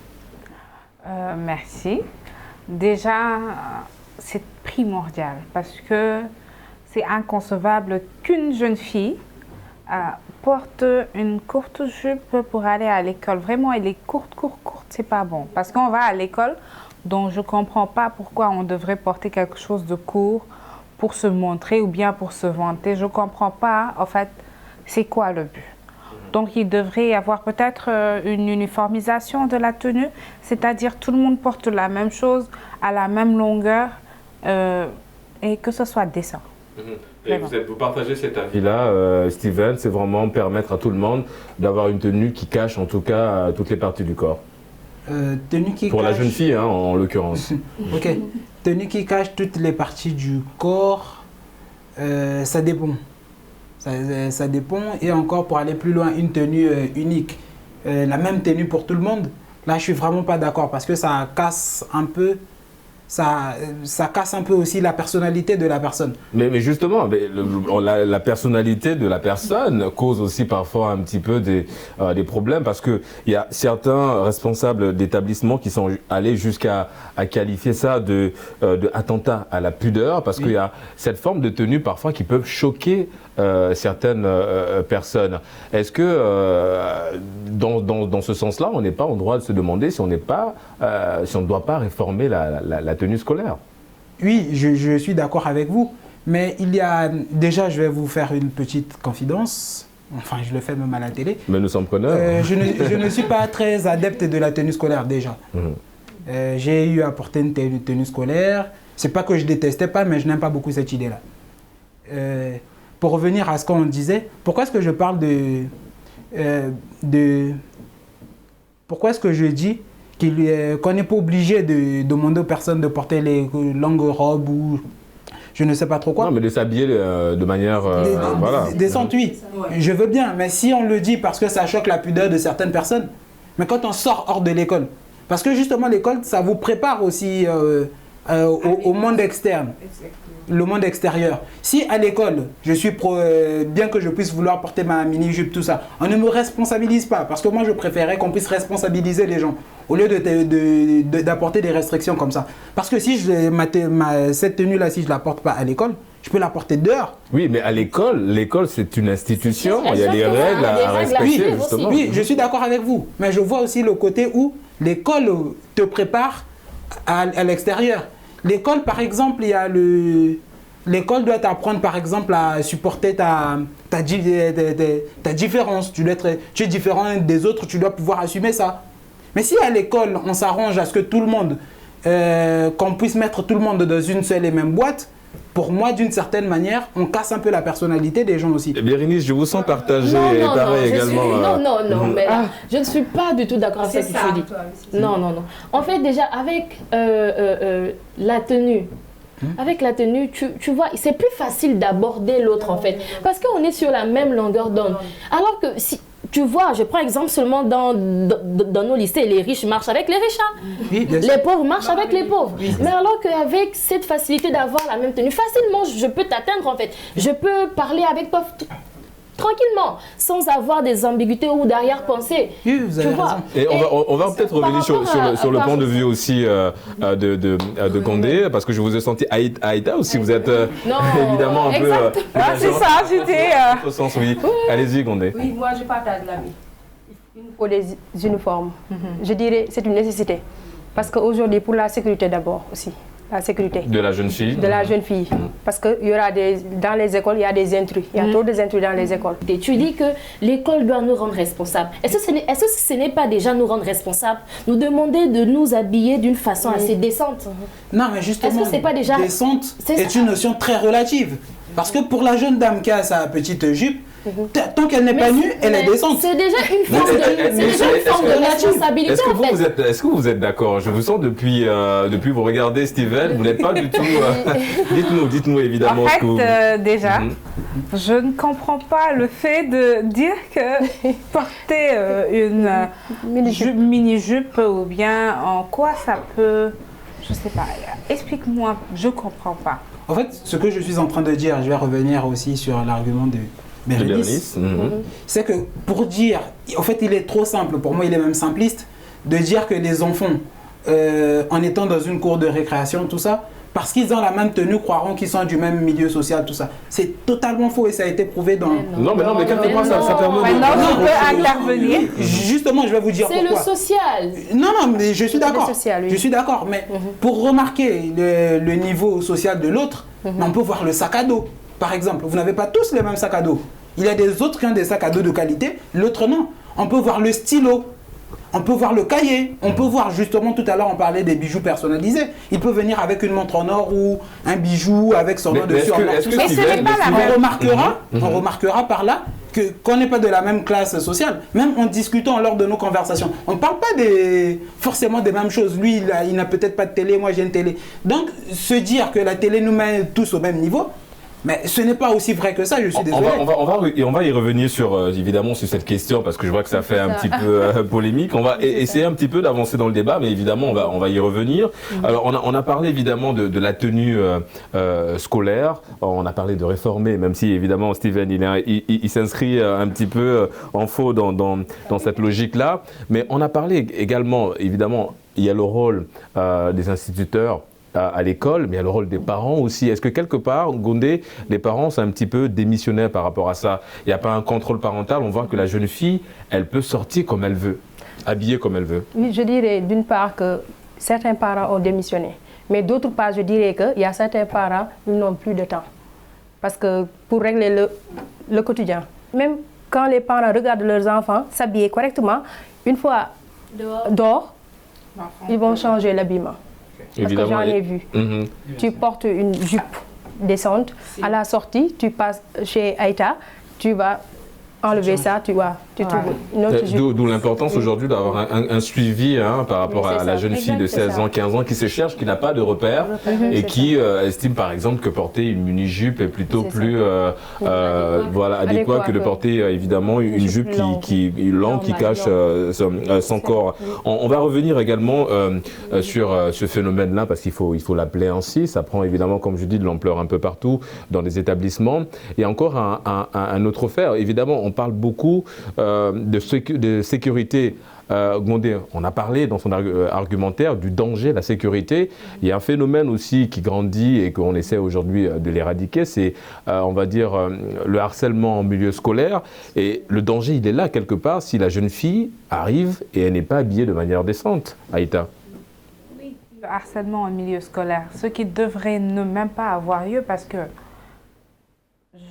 Merci. Déjà, c'est primordial parce que c'est inconcevable qu'une jeune fille porte une courte jupe pour aller à l'école. Vraiment, elle est courte, c'est pas bon. Parce qu'on va à l'école, donc je comprends pas pourquoi on devrait porter quelque chose de court pour se montrer ou bien pour se vanter. Je comprends pas, en fait, c'est quoi le but? Donc, il devrait y avoir peut-être une uniformisation de la tenue, c'est-à-dire tout le monde porte la même chose, à la même longueur, et que ce soit décent. Et vous partagez cet avis-là, Steven, c'est vraiment permettre à tout le monde d'avoir une tenue qui cache en tout cas toutes les parties du corps. Tenue qui pour cache... la jeune fille, en l'occurrence. Ok. Tenue qui cache toutes les parties du corps, ça dépend. Ça dépend, et encore pour aller plus loin, une tenue unique, la même tenue pour tout le monde, là je suis vraiment pas d'accord parce que ça casse un peu ça casse un peu aussi la personnalité de la personne. Mais justement, la personnalité de la personne cause aussi parfois un petit peu des problèmes parce qu'il y a certains responsables d'établissements qui sont allés jusqu'à qualifier ça de attentat à la pudeur parce qu'il y a cette forme de tenue parfois qui peuvent choquer certaines personnes. Est-ce que dans ce sens-là, on n'est pas en droit de se demander si on ne doit pas réformer la tenue scolaire? Oui, je suis d'accord avec vous. Mais il y a... Déjà, je vais vous faire une petite confidence. Enfin, je le fais même à la télé. Mais nous sommes preneurs. Je ne suis pas très adepte de la tenue scolaire déjà. J'ai eu à porter une tenue scolaire. C'est pas que je détestais pas, mais je n'aime pas beaucoup cette idée-là. Pour revenir à ce qu'on disait, pourquoi est-ce que je parle pourquoi est-ce que je dis qu'on n'est pas obligé de demander aux personnes de porter les longues robes ou je ne sais pas trop quoi. Non, mais de s'habiller de manière décente, oui. Je veux bien, mais si on le dit parce que ça choque la pudeur de certaines personnes, mais quand on sort hors de l'école, parce que justement l'école, ça vous prépare aussi au monde externe. Le monde extérieur. Si à l'école, je suis bien que je puisse vouloir porter ma mini-jupe, tout ça, on ne me responsabilise pas. Parce que moi, je préférais qu'on puisse responsabiliser les gens au lieu d'apporter des restrictions comme ça. Parce que si cette tenue-là, si je ne la porte pas à l'école, je peux la porter dehors. Oui, mais à l'école, c'est une institution. Il y a des règles à respecter, justement. Oui, je suis d'accord avec vous. Mais je vois aussi le côté où l'école te prépare à l'extérieur. L'école, par exemple, l'école doit t'apprendre, par exemple, à supporter ta différence. Tu es différent des autres, tu dois pouvoir assumer ça. Mais si à l'école, on s'arrange à ce que tout le monde, qu'on puisse mettre tout le monde dans une seule et même boîte, pour moi, d'une certaine manière, on casse un peu la personnalité des gens aussi. Bérénice, je vous sens partagé et pareil également. Non, mais je ne suis pas du tout d'accord avec ce que tu dis. Non. En fait, déjà, avec la tenue, tu vois, c'est plus facile d'aborder l'autre en fait. Parce qu'on est sur la même longueur d'onde. Alors que si... Tu vois, je prends exemple seulement dans nos lycées, les riches marchent avec les riches, hein. Oui, les pauvres marchent avec les pauvres. Oui, mais alors qu'avec cette facilité d'avoir la même tenue, facilement, je peux t'atteindre en fait. Je peux parler avec toi tranquillement, sans avoir des ambiguïtés ou d'arrière-pensée. Oui, vous avez raison. Et on va peut-être revenir sur le point de vue aussi de Condé, parce que je vous ai senti Aïta aussi, vous êtes évidemment un peu... c'est ça, j'étais... Au sens, oui. Allez-y, Condé. Oui, moi je partage l'avis. Il nous faut des uniformes. Je dirais c'est une nécessité. Parce qu'aujourd'hui, pour la sécurité d'abord aussi. La sécurité. De la jeune fille. De la jeune fille. Parce que dans les écoles, il y a des intrus. Il y a trop d'intrus dans les écoles. Et tu dis que l'école doit nous rendre responsables. Est-ce que ce n'est pas déjà nous rendre responsables? Nous demander de nous habiller d'une façon assez décente. Non, mais justement, est-ce que c'est pas déjà... décente est une notion très relative. Parce que pour la jeune dame qui a sa petite jupe, tant qu'elle n'est pas nue, elle est décente. C'est déjà une forme de responsabilité. Est-ce que vous êtes d'accord? Je vous sens depuis vous regardez Steven, vous n'êtes pas du tout... dites-nous évidemment en fait, ce que vous... déjà, je ne comprends pas le fait de dire que porter une mini-jupe ou bien en quoi ça peut... Je sais pas, explique-moi, je ne comprends pas. En fait, ce que je suis en train de dire, je vais revenir aussi sur l'argument de Bérénice. C'est que pour dire, en fait, il est trop simple, pour moi il est même simpliste, de dire que les enfants, en étant dans une cour de récréation, tout ça, parce qu'ils ont la même tenue, croiront qu'ils sont du même milieu social, tout ça. C'est totalement faux et ça a été prouvé dans... Non, mais quelquefois ça permet de... Maintenant, je peux intervenir. Justement, je vais vous dire pourquoi. C'est le social. Non, mais je suis d'accord. Je suis d'accord, mais pour remarquer le niveau social de l'autre, on peut voir le sac à dos. Par exemple, vous n'avez pas tous les mêmes sacs à dos. Il y a des autres qui ont des sacs à dos de qualité, l'autre non. On peut voir le stylo. On peut voir le cahier, on peut voir justement, tout à l'heure on parlait des bijoux personnalisés. Il peut venir avec une montre en or ou un bijou avec son nom dessus. On remarquera par là qu'on n'est pas de la même classe sociale. Même en discutant lors de nos conversations, on ne parle pas forcément des mêmes choses. Lui, il n'a peut-être pas de télé, moi j'ai une télé. Donc, se dire que la télé nous met tous au même niveau, Mais ce n'est pas aussi vrai que ça, je suis désolé. On va y revenir sur, évidemment sur cette question parce que je vois que ça fait un petit peu polémique. On va essayer un petit peu d'avancer dans le débat, mais évidemment on va y revenir. Alors on a parlé évidemment de la tenue scolaire, on a parlé de réformer, même si évidemment Steven il s'inscrit un petit peu en faux dans cette logique-là. Mais on a parlé également, évidemment, il y a le rôle des instituteurs à l'école, mais il y a le rôle des parents aussi. Est-ce que quelque part, Gondé, les parents sont un petit peu démissionnaires par rapport à ça? Il n'y a pas un contrôle parental, on voit que la jeune fille, elle peut sortir comme elle veut, habillée comme elle veut. Oui, je dirais d'une part que certains parents ont démissionné, mais d'autre part, je dirais qu'il y a certains parents qui n'ont plus de temps. Parce que pour régler le quotidien, même quand les parents regardent leurs enfants s'habiller correctement, une fois dehors, ils vont changer l'habillement. Parce que j'en ai vu. Tu portes une jupe descente, à la sortie, tu passes chez Aïta, tu vas enlever ça, tu trouves une autre jupe. D'où l'importance aujourd'hui d'avoir un suivi par rapport à la jeune fille de 16 ans, 15 ans qui se cherche, qui n'a pas de repères et qui estime par exemple que porter une mini-jupe est plutôt plus adéquat que de porter évidemment une jupe qui cache son corps. On va revenir également sur ce phénomène-là parce qu'il faut l'appeler ainsi. Ça prend évidemment, comme je dis, de l'ampleur un peu partout dans les établissements. Et encore un autre fait, évidemment, on parle beaucoup de sécurité. Gondé, on a parlé dans son argumentaire du danger, la sécurité. Il y a un phénomène aussi qui grandit et qu'on essaie aujourd'hui de l'éradiquer, c'est, on va dire, le harcèlement en milieu scolaire. Et le danger, il est là quelque part si la jeune fille arrive et elle n'est pas habillée de manière décente. Aïta. Oui, le harcèlement en milieu scolaire, ce qui devrait ne même pas avoir lieu parce que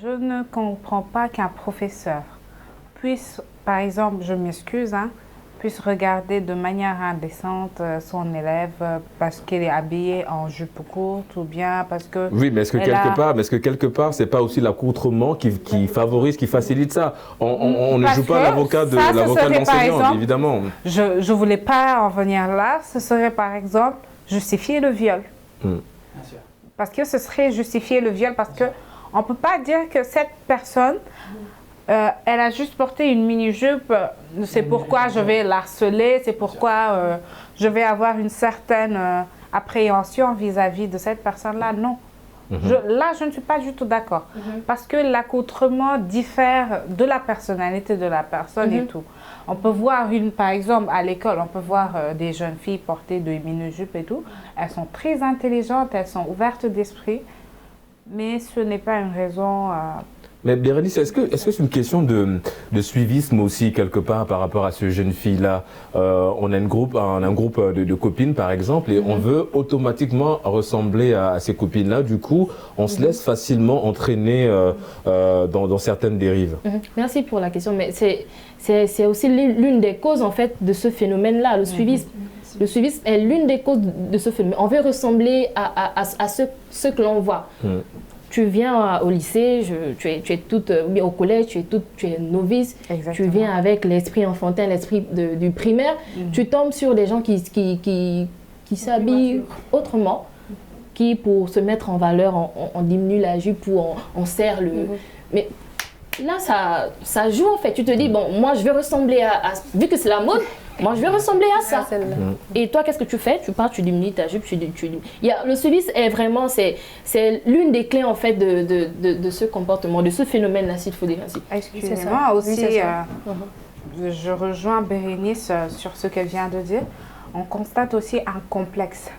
je ne comprends pas qu'un professeur puisse, par exemple, je m'excuse, puisse regarder de manière indécente son élève parce qu'elle est habillée en jupe courte ou bien parce que... Oui, mais est-ce que quelque part, c'est pas aussi l'accoutrement qui favorise, qui facilite ça? On ne joue pas l'avocat de l'enseignant, évidemment. Je ne voulais pas en venir là. Ce serait par exemple justifier le viol. Parce que ce serait justifier le viol parce qu'on ne peut pas dire que cette personne... elle a juste porté une mini-jupe, c'est pourquoi je vais l'harceler, c'est pourquoi je vais avoir une certaine appréhension vis-à-vis de cette personne-là. Non. Là, je ne suis pas du tout d'accord. Parce que l'accoutrement diffère de la personnalité de la personne et tout. On peut voir, par exemple, à l'école, on peut voir des jeunes filles porter des mini-jupes et tout. Elles sont très intelligentes, elles sont ouvertes d'esprit, mais ce n'est pas une raison... Mais Bérénice, est-ce que c'est une question de suivisme aussi quelque part par rapport à ce jeune fille-là? On a un groupe de copines par exemple et on veut automatiquement ressembler à ces copines-là. Du coup, on se laisse facilement entraîner dans certaines dérives. Merci pour la question, mais c'est aussi l'une des causes en fait de ce phénomène-là, le suivisme. Le suivisme est l'une des causes de ce phénomène. On veut ressembler à ce que l'on voit. Tu viens au lycée, tu es toute, au collège, tu es novice. Exactement. Tu viens avec l'esprit enfantin, l'esprit du primaire. Tu tombes sur des gens qui s'habillent autrement, qui pour se mettre en valeur, on diminue la jupe ou on serre le... Mais là, ça joue en fait. Tu te dis, bon, moi je vais ressembler vu que c'est la mode, moi je vais ressembler à ça. Et toi, qu'est-ce que tu fais? Tu pars, tu diminues ta jupe, le suivisme est vraiment, c'est l'une des clés en fait de ce comportement, de ce phénomène-là, s'il faut dire ainsi. Excusez-moi aussi, je rejoins Bérénice sur ce qu'elle vient de dire. On constate aussi un complexe.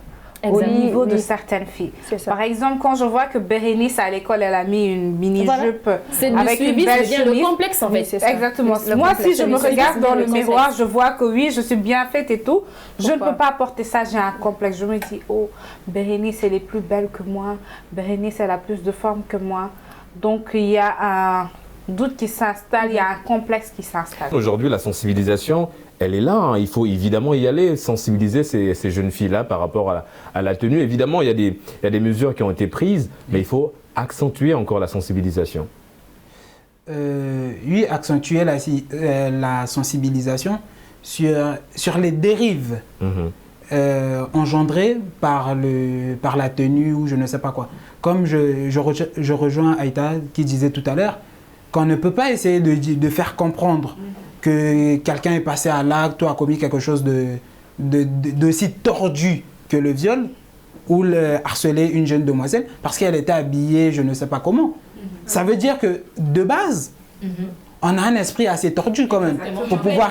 Au niveau de certaines filles. Par exemple, quand je vois que Bérénice à l'école, elle a mis une mini-jupe avec une belle chemise. Le complexe en fait. Exactement. Moi, si je me regarde dans le miroir, je vois que oui, je suis bien faite et tout. Je ne peux pas porter ça, j'ai un complexe. Je me dis, oh, Bérénice, elle est plus belle que moi. Bérénice, elle a plus de forme que moi. Donc, il y a un doute qui s'installe, il y a un complexe qui s'installe. Aujourd'hui, la sensibilisation, elle est là. Il faut évidemment y aller, sensibiliser ces jeunes filles-là par rapport à la tenue. Évidemment, il y a des mesures qui ont été prises, mais il faut accentuer encore la sensibilisation. Oui, accentuer la sensibilisation sur les dérives engendré par la tenue ou je ne sais pas quoi. Comme je rejoins Aïta qui disait tout à l'heure, qu'on ne peut pas essayer de faire comprendre que quelqu'un est passé à l'acte ou a commis quelque chose d'aussi tordu que le viol ou harceler une jeune demoiselle parce qu'elle était habillée je ne sais pas comment. Ça veut dire que de base, on a un esprit assez tordu quand même pour pouvoir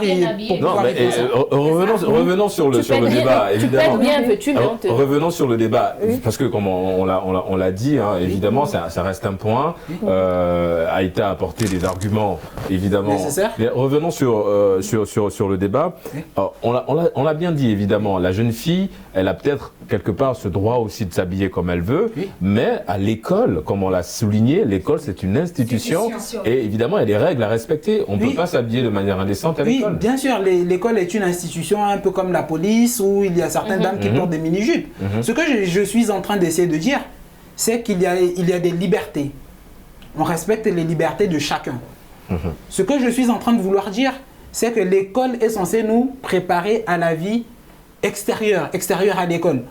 revenons sur le débat, évidemment. Revenons sur le débat, parce que comme on l'a dit, hein, évidemment, ça reste un point. Aïta a apporté des arguments, évidemment. Nécessaires. Mais revenons sur le débat. On l'a bien dit, évidemment, la jeune fille, elle a peut-être quelque part ce droit aussi de s'habiller comme elle veut, mais à l'école, comme on l'a souligné, l'école c'est une institution et évidemment il y a des règles à respecter. On ne peut pas s'habiller de manière indécente à l'école. Oui, bien sûr, l'école est une institution un peu comme la police où il y a certaines dames qui portent des mini-jupes. Ce que je suis en train d'essayer de dire, c'est qu'il y a des libertés. On respecte les libertés de chacun. Ce que je suis en train de vouloir dire, c'est que l'école est censée nous préparer à la vie extérieure à l'école.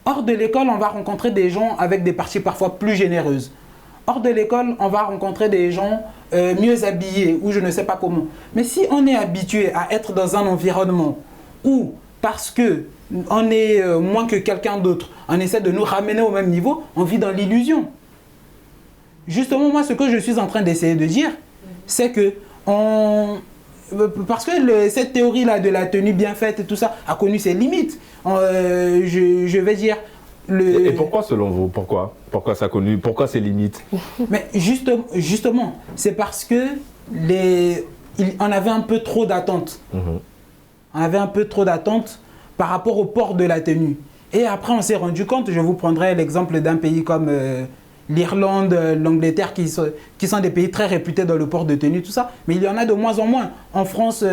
Hors de l'école, on va rencontrer des gens avec des parties parfois plus généreuses. Hors de l'école, on va rencontrer des gens mieux habillés ou je ne sais pas comment. Mais si on est habitué à être dans un environnement où, parce que on est moins que quelqu'un d'autre, on essaie de nous ramener au même niveau, on vit dans l'illusion. Justement, moi, ce que je suis en train d'essayer de dire, c'est que parce que cette théorie-là de la tenue bien faite et tout ça a connu ses limites. Je vais dire... Et pourquoi selon vous? Pourquoi ça a connu? Pourquoi ses limites? Mais justement, c'est parce que on avait un peu trop d'attentes. On avait un peu trop d'attentes par rapport au port de la tenue. Et après, on s'est rendu compte, je vous prendrai l'exemple d'un pays comme... l'Irlande, l'Angleterre, qui sont des pays très réputés dans le port de tenue, tout ça. Mais il y en a de moins en moins. En France,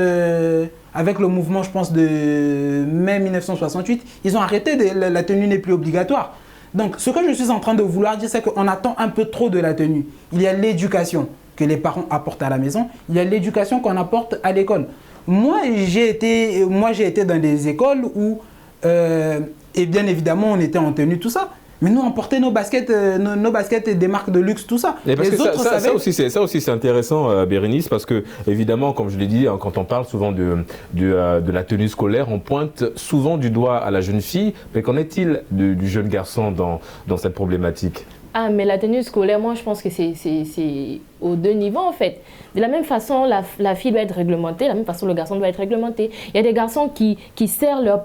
avec le mouvement, je pense, de mai 1968, ils ont arrêté, la tenue n'est plus obligatoire. Donc, ce que je suis en train de vouloir dire, c'est qu'on attend un peu trop de la tenue. Il y a l'éducation que les parents apportent à la maison, il y a l'éducation qu'on apporte à l'école. Moi, j'ai été dans des écoles où, et bien évidemment, on était en tenue, tout ça. Mais nous, on portait nos baskets et des marques de luxe, tout ça. Et parce que ça aussi, c'est intéressant, Bérénice, parce que, évidemment, comme je l'ai dit, hein, quand on parle souvent de la tenue scolaire, on pointe souvent du doigt à la jeune fille. Mais qu'en est-il du jeune garçon dans cette problématique? Ah, mais la tenue scolaire, moi, je pense que c'est aux deux niveaux, en fait. De la même façon, la fille doit être réglementée, de la même façon, le garçon doit être réglementé. Il y a des garçons qui serrent leur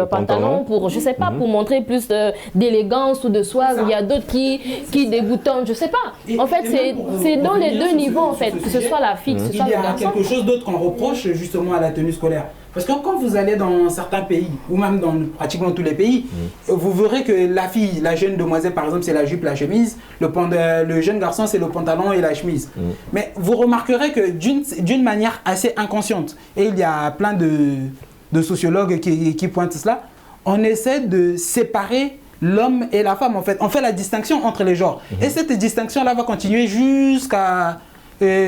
pantalon pour, je sais pas, pour montrer plus d'élégance ou de swag. Il y a d'autres qui déboutonnent, je sais pas. En fait, c'est dans les deux niveaux, en fait, que ce soit la fille, que ce soit le garçon. Il y a quelque chose d'autre qu'on reproche, justement, à la tenue scolaire. Parce que quand vous allez dans certains pays, ou même dans pratiquement tous les pays, vous verrez que la fille, la jeune demoiselle par exemple, c'est la jupe, la chemise, le jeune garçon c'est le pantalon et la chemise. Mais vous remarquerez que d'une manière assez inconsciente, et il y a plein de sociologues qui pointent cela, on essaie de séparer l'homme et la femme en fait. On fait la distinction entre les genres. Et cette distinction-là va continuer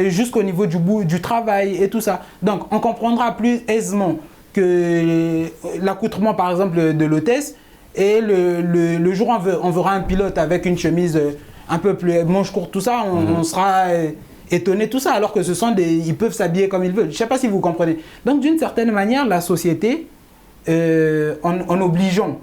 jusqu'au niveau du travail et tout ça. Donc, on comprendra plus aisément que l'accoutrement, par exemple, de l'hôtesse, et le jour où on verra un pilote avec une chemise un peu plus manche courte, tout ça, on sera étonné, tout ça, alors que ils peuvent s'habiller comme ils veulent. Je ne sais pas si vous comprenez. Donc, d'une certaine manière, la société, en obligeant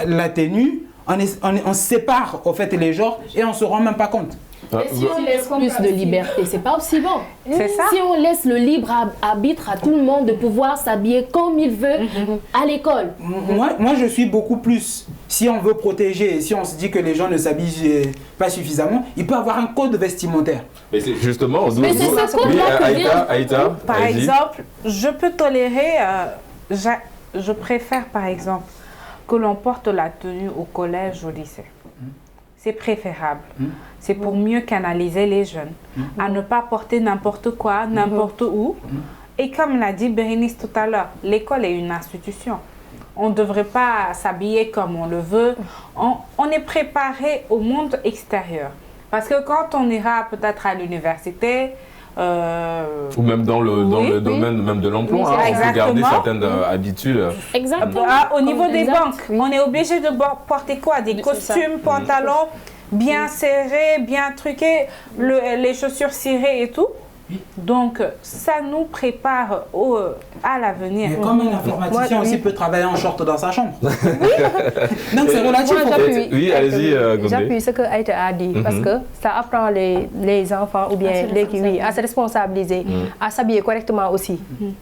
la tenue, on sépare, en fait, les genres et on ne se rend même pas compte. Mais si on laisse plus de liberté, c'est pas aussi bon. C'est ça. Si on laisse le libre arbitre à tout le monde de pouvoir s'habiller comme il veut à l'école. Moi, je suis beaucoup plus. Si on veut protéger, si on se dit que les gens ne s'habillent pas suffisamment, il peut y avoir un code vestimentaire. Mais c'est justement... Mais c'est ce code-là Aïta, par exemple, je peux tolérer... je préfère, par exemple, que l'on porte la tenue au collège, au lycée. C'est préférable. C'est pour mieux canaliser les jeunes, à ne pas porter n'importe quoi, n'importe où. Et comme l'a dit Bérénice tout à l'heure, l'école est une institution. On ne devrait pas s'habiller comme on le veut. On est préparé au monde extérieur. Parce que quand on ira peut-être à l'université, Ou même dans le domaine même de l'emploi, Oui, il faut garder exactement. certaines habitudes. Exactement. Au niveau des Exact. banques, on est obligé de porter quoi? Des C'est costumes, pantalons bien serrés, bien truqués, les chaussures cirées et tout. Donc, ça nous prépare à l'avenir. Mais comme un informaticien Moi, aussi oui. peut travailler en short dans sa chambre. Donc c'est relatif. Moi, en fait. j'appuie. Oui, allez-y, Gondé. J'appuie ce que Aïta a dit, parce que ça apprend les enfants ou bien à se responsabiliser, à s'habiller correctement aussi.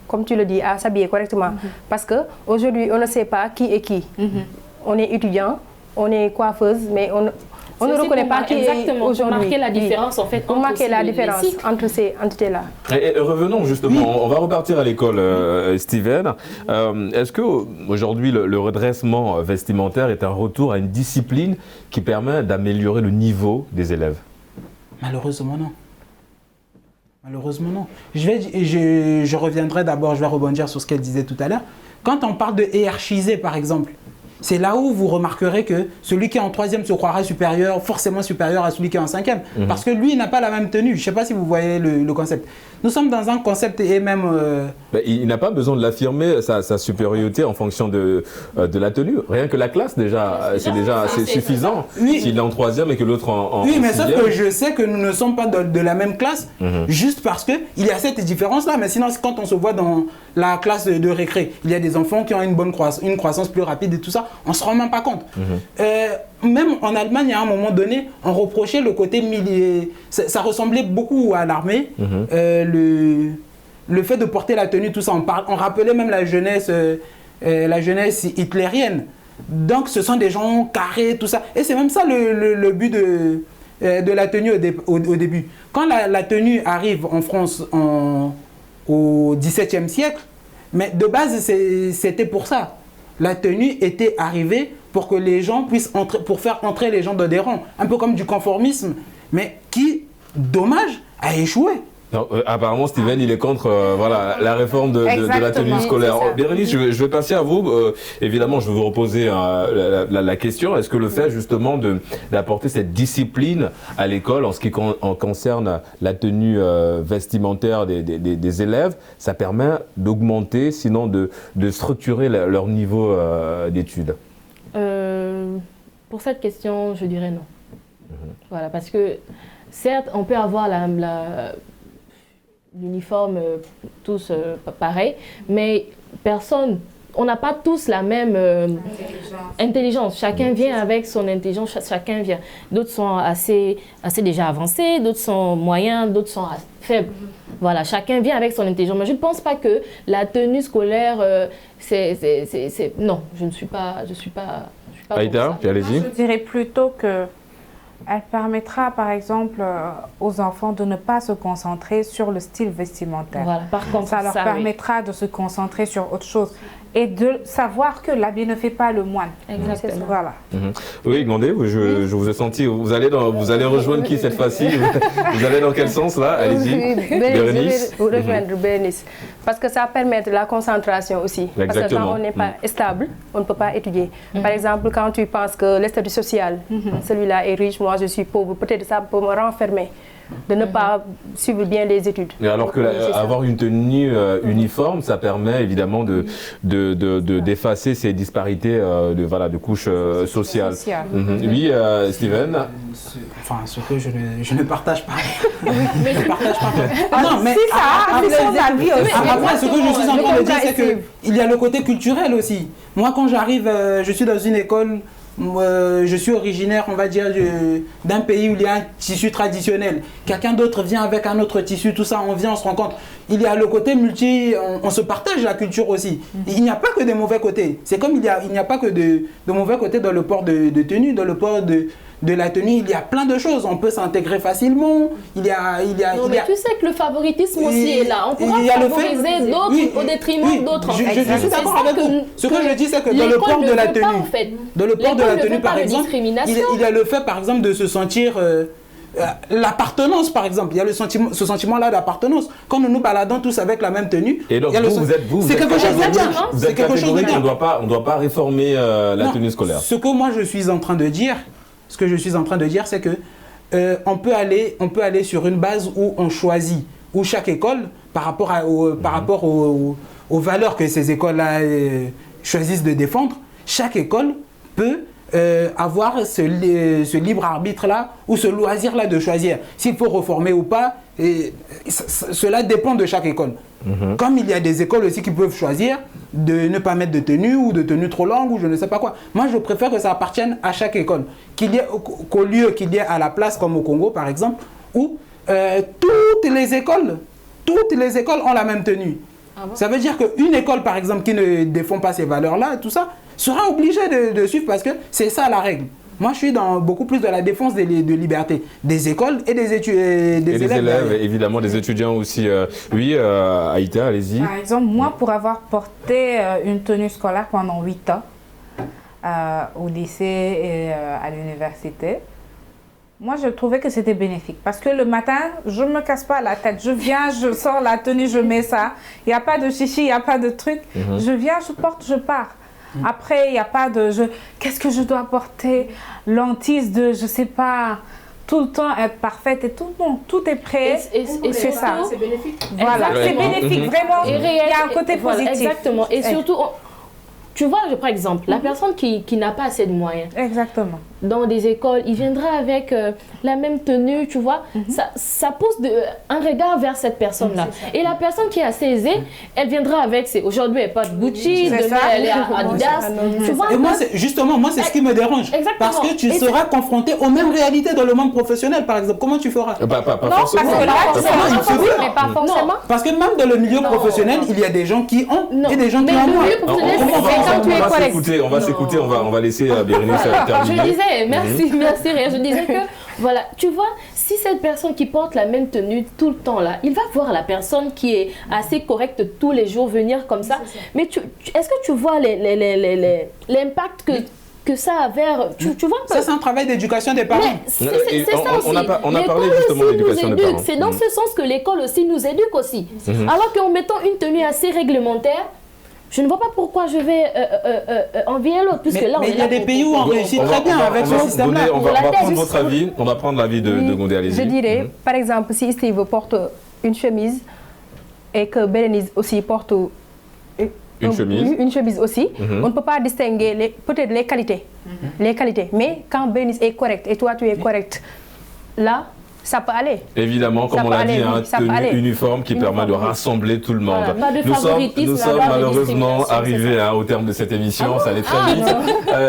Comme tu le dis, à s'habiller correctement. Parce qu'aujourd'hui, on ne sait pas qui est qui. On est étudiant, on est coiffeuse, mais on ne reconnaît pas qui est exactement aujourd'hui. pour marquer la différence en fait. Pour entre marquer la les différence cycles. entre ces entités-là. Et revenons justement, on va repartir à l'école, Steven. Est-ce qu'aujourd'hui, le redressement vestimentaire est un retour à une discipline qui permet d'améliorer le niveau des élèves? Malheureusement non. Malheureusement non. Je reviendrai d'abord, je vais rebondir sur ce qu'elle disait tout à l'heure. Quand on parle de hiérarchiser par exemple, c'est là où vous remarquerez que celui qui est en troisième se croirait supérieur, forcément supérieur à celui qui est en cinquième. Parce que lui, il n'a pas la même tenue. Je ne sais pas si vous voyez le concept. Nous sommes dans un concept et même... Il n'a pas besoin de l'affirmer, sa supériorité en fonction de la tenue. Rien que la classe, déjà, c'est suffisant. Oui. S'il est en troisième et que l'autre en Oui, mais sauf sixième. que je sais que nous ne sommes pas de la même classe, juste parce qu'il y a cette différence-là. Mais sinon, quand on se voit dans la classe de récré, il y a des enfants qui ont une croissance plus rapide et tout ça, on ne se rend même pas compte. Même en Allemagne, à un moment donné, on reprochait le côté militaire. Ça ressemblait beaucoup à l'armée. Le fait de porter la tenue, tout ça, on rappelait même la jeunesse hitlérienne. Donc, ce sont des gens carrés, tout ça. Et c'est même ça le but de la tenue au début. Quand la tenue arrive en France au XVIIe siècle, mais de base, c'était pour ça. La tenue était arrivée pour que les gens puissent entrer, pour faire entrer les gens dans des rangs. Un peu comme du conformisme, mais qui, dommage, a échoué. Non, apparemment, Steven, il est contre voilà, la réforme de la tenue scolaire. Bérénice, je vais passer à vous. Évidemment, je vais vous reposer la question. Est-ce que le fait justement d'apporter cette discipline à l'école en ce qui concerne la tenue vestimentaire des élèves, ça permet d'augmenter, sinon de structurer leur niveau d'études? Pour cette question, je dirais non. Voilà, parce que certes, on peut avoir l'uniforme tous pareil, mais on n'a pas tous la même intelligence. Chacun vient avec son intelligence, chacun vient. D'autres sont assez déjà avancés, d'autres sont moyens, d'autres sont faibles. Voilà, chacun vient avec son intelligence. Mais je ne pense pas que la tenue scolaire, non, je ne suis pas. Aïda, allez-y. Je dirais plutôt que elle permettra, par exemple, aux enfants de ne pas se concentrer sur le style vestimentaire. Voilà, par contre, ça leur permettra de se concentrer sur autre chose et de savoir que l'habit ne fait pas le moine. Exactement. Voilà. Oui, Gondé, je vous ai senti. Vous allez rejoindre qui cette fois-ci? Vous allez dans quel sens là? Allez-y. Bérénice. Je vais rejoindre Bérénice. Parce que ça permet de la concentration aussi. Exactement. Parce que quand on n'est pas stable, on ne peut pas étudier. Par exemple, quand tu penses que le statut social, celui-là est riche, moi je suis pauvre, peut-être ça peut me renfermer de ne pas suivre bien les études. Mais alors que avoir une tenue uniforme, ça permet évidemment d'effacer ces disparités de couches sociales. Oui, Steven. Ce que je ne partage pas. Mais je ne partage pas. Non, mais c'est ça, c'est son avis aussi. Après, ce que je suis en train de dire, c'est qu'il y a le côté culturel aussi. Moi, quand j'arrive, je suis dans une école. Je suis originaire, on va dire, d'un pays où il y a un tissu traditionnel. Quelqu'un d'autre vient avec un autre tissu, tout ça, on vient, on se rencontre. Il y a le côté on se partage la culture aussi. Il n'y a pas que des mauvais côtés. C'est comme il n'y a pas que de mauvais côtés dans le port de tenue, dans le port de la tenue, il y a plein de choses. On peut s'intégrer facilement. Tu sais que le favoritisme aussi est là. On pourra favoriser d'autres au détriment d'autres. Je suis d'accord avec vous. Ce que je dis, c'est que dans le port de la tenue, par exemple, il y a le fait, par exemple, de se sentir l'appartenance, par exemple. Il y a ce sentiment-là d'appartenance. Quand nous nous baladons tous avec la même tenue, et donc c'est quelque chose de bien. Vous êtes catégorique, on ne doit pas réformer la tenue scolaire. Ce que moi je suis en train de dire, c'est que on peut aller sur une base où on choisit. où chaque école, par rapport aux valeurs que ces écoles-là choisissent de défendre, chaque école peut avoir ce libre arbitre-là ou ce loisir-là de choisir s'il faut reformer ou pas. Et cela dépend de chaque école. Comme il y a des écoles aussi qui peuvent choisir de ne pas mettre de tenue ou de tenue trop longue ou je ne sais pas quoi. Moi, je préfère que ça appartienne à chaque école. Qu'au lieu qu'il y ait à la place, comme au Congo par exemple, où toutes les écoles ont la même tenue. Ah bon? Ça veut dire qu'une école, par exemple, qui ne défend pas ces valeurs-là, tout ça, sera obligée de suivre parce que c'est ça la règle. Moi, je suis dans beaucoup plus de la défense de liberté des écoles et des élèves. Évidemment, des étudiants aussi. Oui, Aïta, allez-y. Par exemple, moi, pour avoir porté une tenue scolaire pendant 8 ans, au lycée et à l'université, moi, je trouvais que c'était bénéfique. Parce que le matin, je ne me casse pas la tête. Je viens, je sors la tenue, je mets ça. Il n'y a pas de chichi, il n'y a pas de truc. Je viens, je porte, je pars. Après, il n'y a pas de... Qu'est-ce que je dois porter? L'hantise de, je ne sais pas, tout le temps être parfaite et tout. Non, tout est prêt. Et c'est ça. C'est bénéfique. Voilà, c'est bénéfique, vraiment. Il y a un côté positif. Exactement. Et surtout, tu vois, par exemple, la personne qui n'a pas assez de moyens. Exactement. Dans des écoles, il viendra avec la même tenue, tu vois. Ça pose un regard vers cette personne-là. Et la personne qui est assez aisée, elle viendra avec aujourd'hui, elle porte Gucci, demain, elle est à Adidas. Tu vois, et moi, justement, moi, c'est ce qui me dérange. Exactement. Parce que tu seras confronté aux mêmes réalités dans le monde professionnel, par exemple. Comment tu feras? Pas parce que là, mais pas forcément. Parce que même dans le milieu professionnel, il y a des gens qui ont et des gens qui ont moins. On va s'écouter, on va laisser Bérénice terminer. Je disais, merci, Réa. Je disais que, voilà, tu vois, si cette personne qui porte la même tenue tout le temps là, il va voir la personne qui est assez correcte tous les jours venir comme ça. Mais est-ce que tu vois l'impact que ça a vers... Tu vois, ça, c'est un travail d'éducation des parents. C'est ça aussi. On a parlé justement d'éducation des parents. C'est dans ce sens que l'école aussi nous éduque aussi. Alors qu'en mettant une tenue assez réglementaire, je ne vois pas pourquoi je vais envier l'autre. Mais il y a des pays où on réussit très bien avec ce système-là. On va prendre votre avis, on va prendre l'avis de Gondé, allez-y. Je dirais, par exemple, si Steve porte une chemise et que Bérénice aussi porte une chemise aussi, on ne peut pas distinguer peut-être les qualités. Les qualités. Mais quand Bérénice est correcte et toi tu es correct, là, ça peut aller. Évidemment, comme on l'a dit, un tenue uniforme qui permet de rassembler tout le monde. Nous sommes malheureusement arrivés au terme de cette émission, ça allait très vite.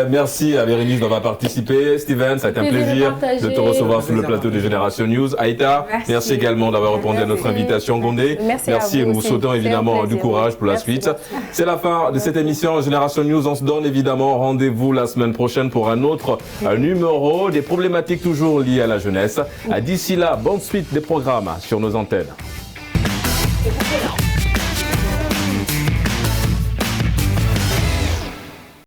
Merci à Bérénice d'avoir participé. Steven, ça a été un plaisir de te recevoir sur le plateau de Génération News. Aïta, merci également d'avoir répondu à notre invitation. Gondé, merci et nous vous souhaitons évidemment du courage pour la suite. C'est la fin de cette émission Génération News. On se donne évidemment rendez-vous la semaine prochaine pour un autre numéro, des problématiques toujours liées à la jeunesse. D'ici là, bonne suite des programmes sur nos antennes.